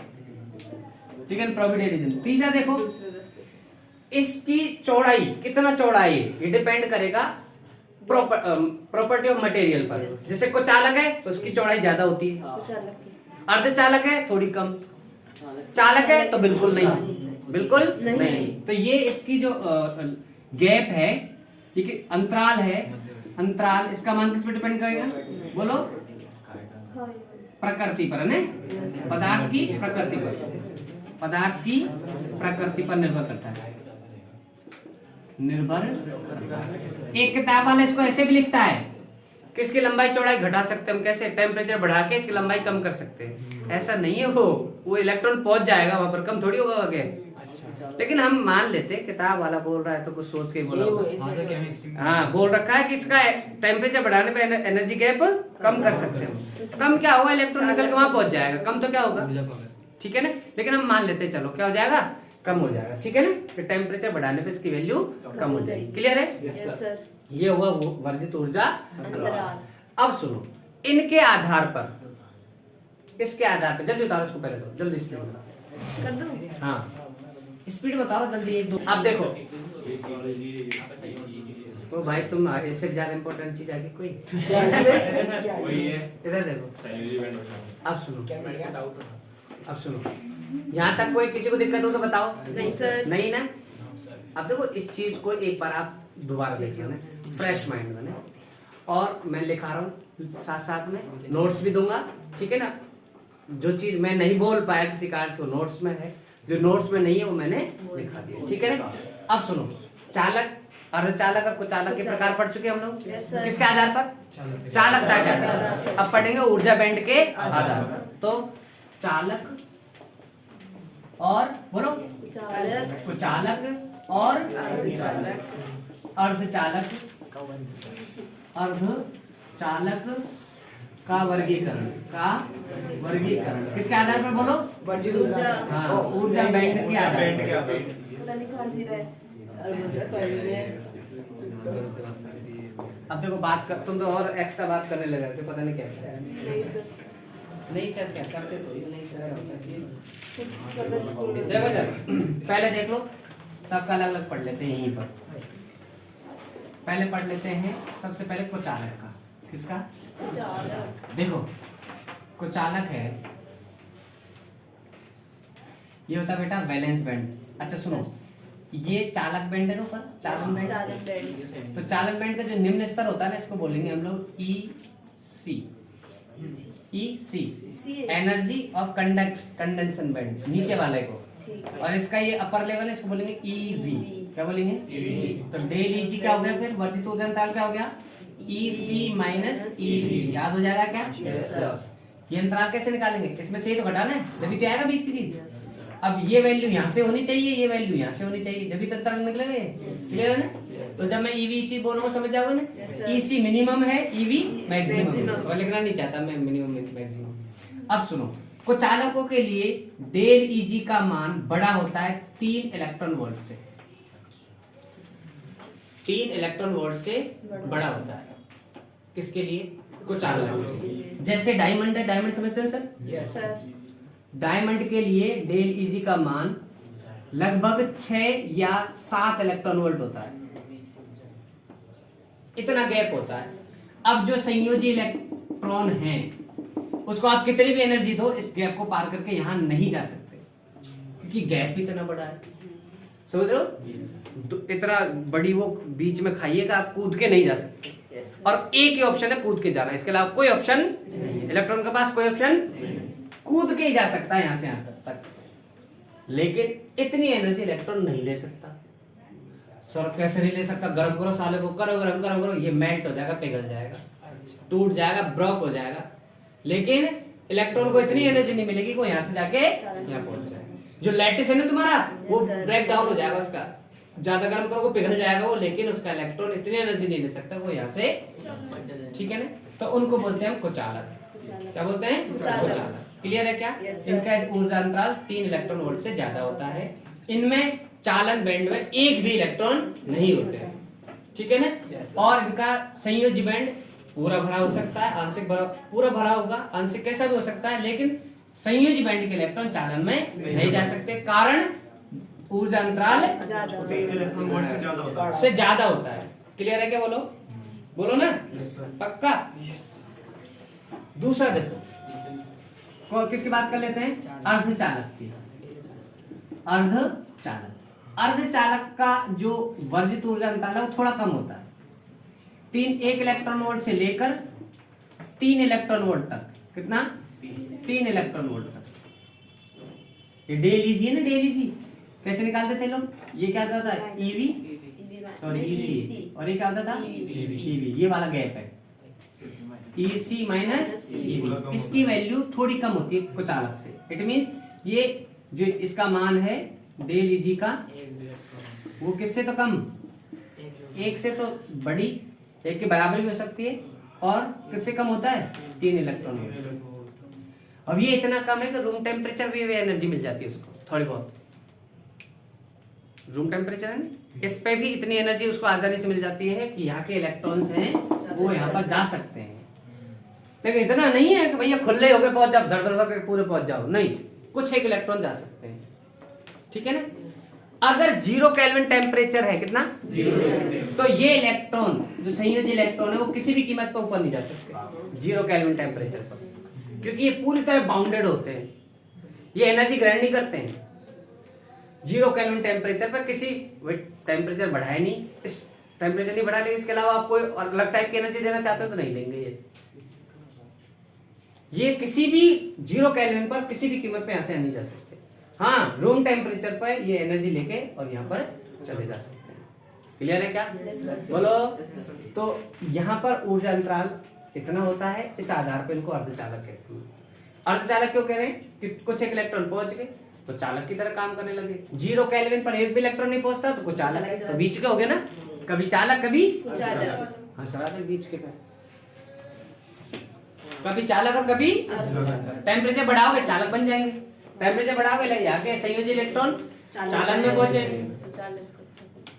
ठीक है, प्रोबेबिलिटी रीजन। तीसरा देखो, दूसरे रास्ते से। इसकी चौड़ाई, कितना चौड़ा है ये डिपेंड करेगा प्रॉपर्टी ऑफ मटेरियल पर। जैसे कोई चालक है तो उसकी चौड़ाई ज्यादा होती है, कुछ अलग ही। अर्धचालक है थोड़ी कम, चालक है तो बिल्कुल नहीं, बिल्कुल नहीं। नहीं। तो ये इसकी जो गैप है, ये कि अंतराल है, अंतराल, इसका मान किस पर डिपेंड करेगा बोलो? प्रकृति पर, है ना? पदार्थ की प्रकृति पर, पदार्थ की प्रकृति पर निर्भर करता है, निर्भर करता है। एक किताब वाला इसको ऐसे भी लिखता है कि इसकी लंबाई चौड़ाई घटा सकते हैं हम, कैसे? टेम्परेचर बढ़ा के इसकी लंबाई कम कर सकते हैं। ऐसा नहीं है, वो इलेक्ट्रॉन पहुंच जाएगा वहां पर, कम थोड़ी होगा आगे। लेकिन हम मान लेते हैं किताब वाला बोल रहा है तो कुछ सोच के ही बोला ये वो होगा। हाँ, बोल रखा है कि इसका टेम्परेचर बढ़ाने पे एनर्जी गैप कम कर सकते हैं। कम क्या होगा? इलेक्ट्रॉन निकल के वहां पहुंच जाएगा, कम तो क्या होगा? ठीक है ना? लेकिन हम मान लेते हैं, चलो क्या हो जाएगा? कम हो जाएगा। ठीक है ना? कि टेम्परेचर बढ़ाने पे इसकी वैल्यू कम हो जाएगी। क्लियर है? Yes, sir. ये हुआ वो वर्जित ऊर्जा अंतराल। अब सुनो, इनके आधार पर, इसके आधार पर, जल्दी उतारो इसको पहले, तो जल्दी स्पीड में। कर दूं? हाँ स्पीड बताओ जल्दी, एक दो। अब देखो तो भाई, तुम इससे ज्यादा इंपॉर्टेंट चीज आगे कोई? इधर देखो, अब सुनो, अब सुनो, यहाँ तक कोई किसी को दिक्कत हो तो बताओ। नहीं सर। नहीं ना? अब देखो, इस चीज को एक बार आप दोबारा देखिए ना, फ्रेश माइंड में ना, और मैं लिखा रहा हूँ साथ साथ में, नोट्स भी दूंगा। ठीक है ना? जो चीज मैं नहीं बोल पाया किसी कारण से, वो नोट्स में है, जो नोट्स में नहीं है वो मैंने लिखा दिया। ठीक है ना? अब सुनो, चालक, अर्धचालक और कुचालक के प्रकार पढ़ चुके हम लोग। Yes, sir. किसके आधार पर? चालकता के आधार पर। अब पढ़ेंगे ऊर्जा बैंड के आधार पर। तो चालक और बोलो, चालक, कुचालक और अर्धचालक, अर्धचालक, अर्धचालक का वर्गीकरण, किसके आधार पर बोलो? वर्जित ऊर्जा। ऊर्जा। हाँ, ऊर्जा बैंड के आधार बैंड के पर। आधार पर। पता नहीं कहाँ जी रहा है। अब देखो, बात कर, तुम तो और एक्स्ट्रा बात करने लगे थे, पता नहीं क्या है। नहीं सर। नहीं सर, क्या करते तो ये नहीं सर होता है। गलत। देखो सर, पहले देख लो, सबका अलग अलग पढ़ लेते हैं यहीं पर। पहले पढ़ लेते हैं सबसे पहले कुचालक का। किसका? चालक, देखो, कुचालक है, ये होता है बेटा वैलेंस बैंड। अच्छा सुनो, ये चालक बैंड है ना ऊपर, चालन बैंड। चालक बैंड। तो चालन बैंड का जो निम्न स्तर होता है ना, इसको बोलेंगे हम लोग EC, energy of condensation band, नीचे वाले को। ठीक है। और इसका ये अपर लेवल है, इसको बोलेंगे EV। क्या बोलेंगे? तो डेल EG क्या हो गया फिर? वर्जित ऊर्जा अंतराल क्या हो गया? EC minus EV। याद हो जाएगा क्या? Yes, sir. ये अंतराल कैसे निकालेंगे? इसमें से ही तो घटाना है, जब तो आएगा बीच की चीज। अब ये वैल्यू यहाँ से होनी चाहिए, ये वैल्यू यहाँ से होनी चाहिए, जब भी तो अंतराल निकलेगा ये। क्लियर है ना? तो जब मैं EV बोलूंगा समझ जाओगे ना? Yes, sir. EC मिनिमम है, EV मैक्सिमम। Maximum. और लिखना नहीं चाहता मैं मिनिमम मैक्सिमम। अब सुनो, कुचालकों के लिए डेल EG का मान बड़ा होता है 3 इलेक्ट्रॉन वोल्ट से, 3 इलेक्ट्रॉन वोल्ट से बड़ा होता है। किसके लिए? कुचालक। जैसे डायमंड है, डायमंड समझते हो सर? Yes sir. डायमंड के लिए डेल EG का मान लगभग 6 या 7 इलेक्ट्रॉन वोल्ट होता है, इतना गैप होता है। अब जो संयोजी इलेक्ट्रॉन है, उसको आप कितनी भी एनर्जी दो, इस गैप को पार करके यहां नहीं जा सकते, क्योंकि गैप इतना बड़ा है। समझ रहे हो? इतना बड़ी वो बीच में खाइएगा, आप कूद के नहीं जा सकते। Yes, sir. और एक ही ऑप्शन है कूद के जाना, इसके अलावा कोई ऑप्शन नहीं है। इलेक्ट्रॉन के पास कोई ऑप्शन, कूद के ही जा सकता है यहां से यहां तक, लेकिन इतनी एनर्जी इलेक्ट्रॉन नहीं ले सकता। सर कैसे नहीं ले सकता, गर्म करो साले को, करो गरम करो, ये मेल्ट हो जाएगा, पिघल जाएगा, टूट जाएगा, ब्रेक हो जाएगा। लेकिन इलेक्ट्रॉन को इतनी एनर्जी नहीं मिलेगी कि वो यहाँ से जाके यहाँ पहुंच जाएगा। जो लैटिस है ना तुम्हारा, वो ब्रेक डाउन हो जाएगा, उसका ज्यादा गर्म करो पिघल जाएगा वो, लेकिन उसका इलेक्ट्रॉन इतनी एनर्जी नहीं ले सकता वो यहाँ से, ठीक है ना। तो उनको बोलते हैं हम कुचालक। क्या बोलते हैं? कुचालक। क्लियर है क्या? इनका ऊर्जा अंतराल 3 इलेक्ट्रॉन वोल्ट से ज्यादा होता है। इनमें चालन बैंड में एक भी इलेक्ट्रॉन नहीं होते हैं, ठीक है ना। और इनका संयोजी बैंड पूरा भरा हो सकता है, आंशिक भरा, पूरा भरा होगा, आंशिक कैसा भी हो सकता है, लेकिन संयोजी बैंड के इलेक्ट्रॉन चालन में नहीं जा सकते, कारण ऊर्जा अंतराल 3 इलेक्ट्रॉन वोल्ट से ज्यादा होता है, से ज्यादा होता है। क्लियर है क्या? बोलो बोलो ना, पक्का। दूसरा देखो, किसकी बात कर लेते हैं? अर्धचालक की। अर्धचालक, अर्धचालक का जो वर्जित ऊर्जा अंतराल है वो थोड़ा कम होता है, 1 इलेक्ट्रॉन वोल्ट से लेकर 3 इलेक्ट्रॉन वोल्ट तक। कितना? 3 इलेक्ट्रॉन वोल्ट तक। ये डे लीजिए ना, डे लीजिए कैसे निकालते थे लोग? ये क्या होता था? ईवी, सॉरी ईसी, और ये क्या होता था? ईवी। ये वाला गैप है, ईसी माइनस ईवी। इसकी वैल्यू थोड़ी कम होती है कुचालक से। इट मींस ये जो इसका मान है डे लीजी का, वो किससे तो कम, 1 से तो बड़ी, 1 के बराबर भी हो सकती है, और किससे कम होता है? 3 इलेक्ट्रॉन वोल्ट। अब ये इतना कम है कि रूम टेम्परेचर भी एनर्जी मिल जाती है उसको, थोड़ी बहुत। रूम टेम्परेचर है ना, इस पे भी इतनी एनर्जी उसको आसानी से मिल जाती है कि यहाँ के इलेक्ट्रॉन्स हैं वो यहाँ पर जा सकते हैं। लेकिन इतना नहीं है कि भैया खुले हो गए पहुंच जाओ, धड़ धड़ करके पूरे पहुंच जाओ, नहीं, कुछ एक इलेक्ट्रॉन जा सकते हैं, ठीक है ना। अगर 0 केल्विन टेम्परेचर है, कितना? 0, तो ये इलेक्ट्रॉन जो संयोजी इलेक्ट्रॉन है वो किसी भी कीमत पर ऊपर नहीं जा सकते 0 केल्विन टेम्परेचर पर, क्योंकि ये पूरी तरह बाउंडेड होते हैं, ये एनर्जी ग्रहण नहीं करते हैं। 0 केल्विन टेम्परेचर पर किसी टेम्परेचर बढ़ाए नहीं, इस टेम्परेचर नहीं बढ़ा लेंगे, इसके अलावा आप कोई अलग टाइप की एनर्जी देना चाहते हो तो नहीं लेंगे। ये किसी भी 0 केल्विन पर किसी भी कीमत पे यहाँ से नहीं जा सकते। हाँ, रूम टेम्परेचर पर ये एनर्जी लेके और यहाँ पर चले जा सकते हैं। क्लियर है क्या? बोलो। तो यहाँ पर ऊर्जा अंतराल इतना होता है, इस आधार पर इनको अर्धचालक कहते हैं। अर्धचालक क्यों कह रहे हैं? कि कुछ एक इलेक्ट्रॉन पहुंच गए तो चालक की तरह काम करने लगे। 0 केल्विन पर एक भी इलेक्ट्रॉन नहीं पहुंचता तो कुछ चालक है, तो बीच के हो गए ना, कभी चालक कभी हाँ सर बीच के, कभी चालक और कभी टेम्परेचर बढ़ाओगे चालक बन जाएंगे, टेम्परेचर बढ़ाओगे यहाँ के संयोजी इलेक्ट्रॉन चालन में पहुंच जाएंगे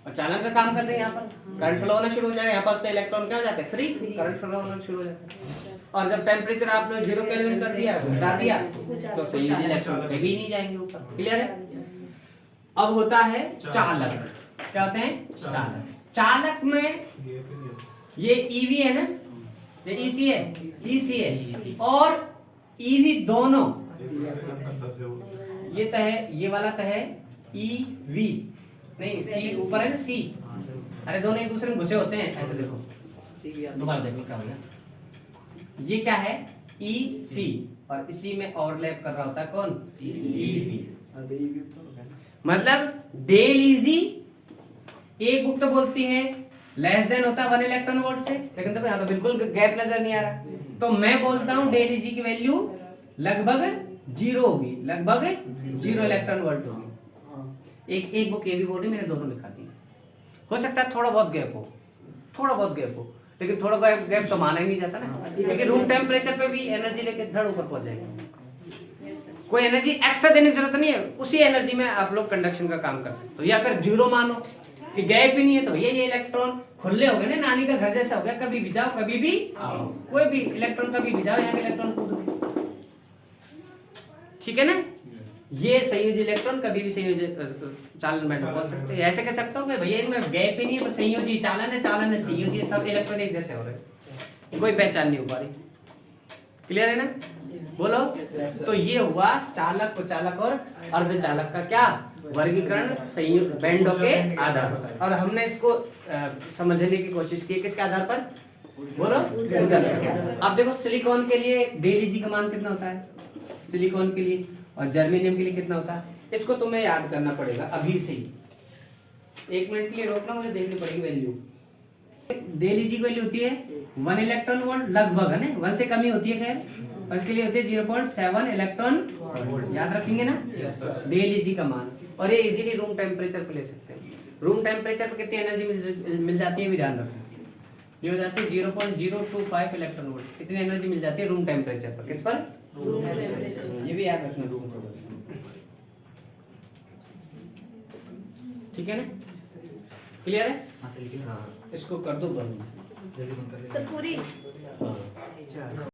और चालन का काम कर रहे हैं। यहाँ पर करंट फ्लो होना शुरू हो जाएगा, यहाँ पास तो इलेक्ट्रॉन क्या हो जाते हैं? फ्री, करंट फ्लो होना शुरू हो जाता है। और जब टेम्परेचर आपने 0 केल्विन कर दिया, घटा दिया, तो संयोजी इलेक्ट्रॉन कभी नहीं जाएंगे ऊपर। क्लियर है? अब होता है चालक। क्या होते हैं? चालक। चालक में ये ईवी है ना, ये ईसी है, ईसी है और ईवी दोनों, ये तो है, ये वाला तो है ईवी, नहीं सी ऊपर है ना, सी, अरे दोनों एक दूसरे में घुसे होते हैं, ऐसे देखो, दोबारा देखो क्या होगा। ये क्या है? ईसी, और इसी में ओवरलैप कर रहा होता है कौन? ईवी। मतलब डे लीजी एक बुक तो बोलती है लेस देन होता है 1 इलेक्ट्रॉन वोल्ट से, लेकिन देखो यहाँ तो बिल्कुल गैप नजर नहीं आ रहा, तो मैं बोलता हूँ डे लीजी की वैल्यू लगभग 0 होगी, लगभग 0 इलेक्ट्रॉन वोल्ट होगी। एक बुक ये भी बोल रही, मैंने दोनों लिखा दी। हो सकता है थोड़ा बहुत गैप हो, थोड़ा बहुत गैप हो, लेकिन थोड़ा गैप तो माना ही नहीं जाता ना, क्योंकि रूम टेम्परेचर पे भी एनर्जी लेके धड़ ऊपर पहुंच जाएगी। कोई एनर्जी एक्स्ट्रा देने की जरूरत नहीं है, उसी एनर्जी में आप लोग कंडक्शन का काम कर सकते हो। या फिर 0 मानो कि गैप ही नहीं है, तो ये इलेक्ट्रॉन खुले हो गए ना, नानी का घर जैसा हो गया, कभी भी जाओ कभी भी आओ, कोई भी इलेक्ट्रॉन कभी भी जाओ, यहाँ के इलेक्ट्रॉन कूद गए, ठीक है ना। ये संयोजी इलेक्ट्रॉन कभी भी संयोजी चालन में पहुंच सकते हैं। ऐसे कह सकते हो कि भैया इनमें गैप ही नहीं है, तो संयोजी चालन है, चालन है संयोजी है, सब इलेक्ट्रॉन एक जैसे हो रहे, कोई पहचान नहीं हो पा रही। क्लियर है ना? बोलो। तो ये हुआ चालक, कुचालक और अर्धचालक का क्या वर्गीकरण बैंडों के आधार पर, और हमने इसको समझने की कोशिश की किसके आधार पर? बोलो। अब देखो सिलिकॉन के लिए डे लीजी का मान कितना होता है, सिलिकॉन के लिए, और जर्मेनियम के लिए कितना होता है, इसको तुम्हें याद करना पड़ेगा अभी से ही। 1 मिनट के लिए रोकना, मुझे देखनी पड़ेगी वैल्यू। डेली जी की वैल्यू होती है 1 इलेक्ट्रॉन वोल्ट लगभग, है ना, 1 से कम ही होती है खैर, और इसके लिए होती है 0.7 इलेक्ट्रॉन वोल्ट। याद रखेंगे ना डेली जी का मान। और ये इजीली रूम टेम्परेचर पे ले सकते हैं। रूम टेम्परेचर पे कितनी एनर्जी मिल जाती है भी ध्यान रखें। ये हो जाती है 0.025 इलेक्ट्रॉन वोल्ट। कितनी एनर्जी मिल जाती है रूम टेम्परेचर पर? किस पर? Room temperature. ये भी याद रखना रूम को बस। ठीक है ना, क्लियर है? हाँ, इसको कर दो बंद। सर पूरी हाँ।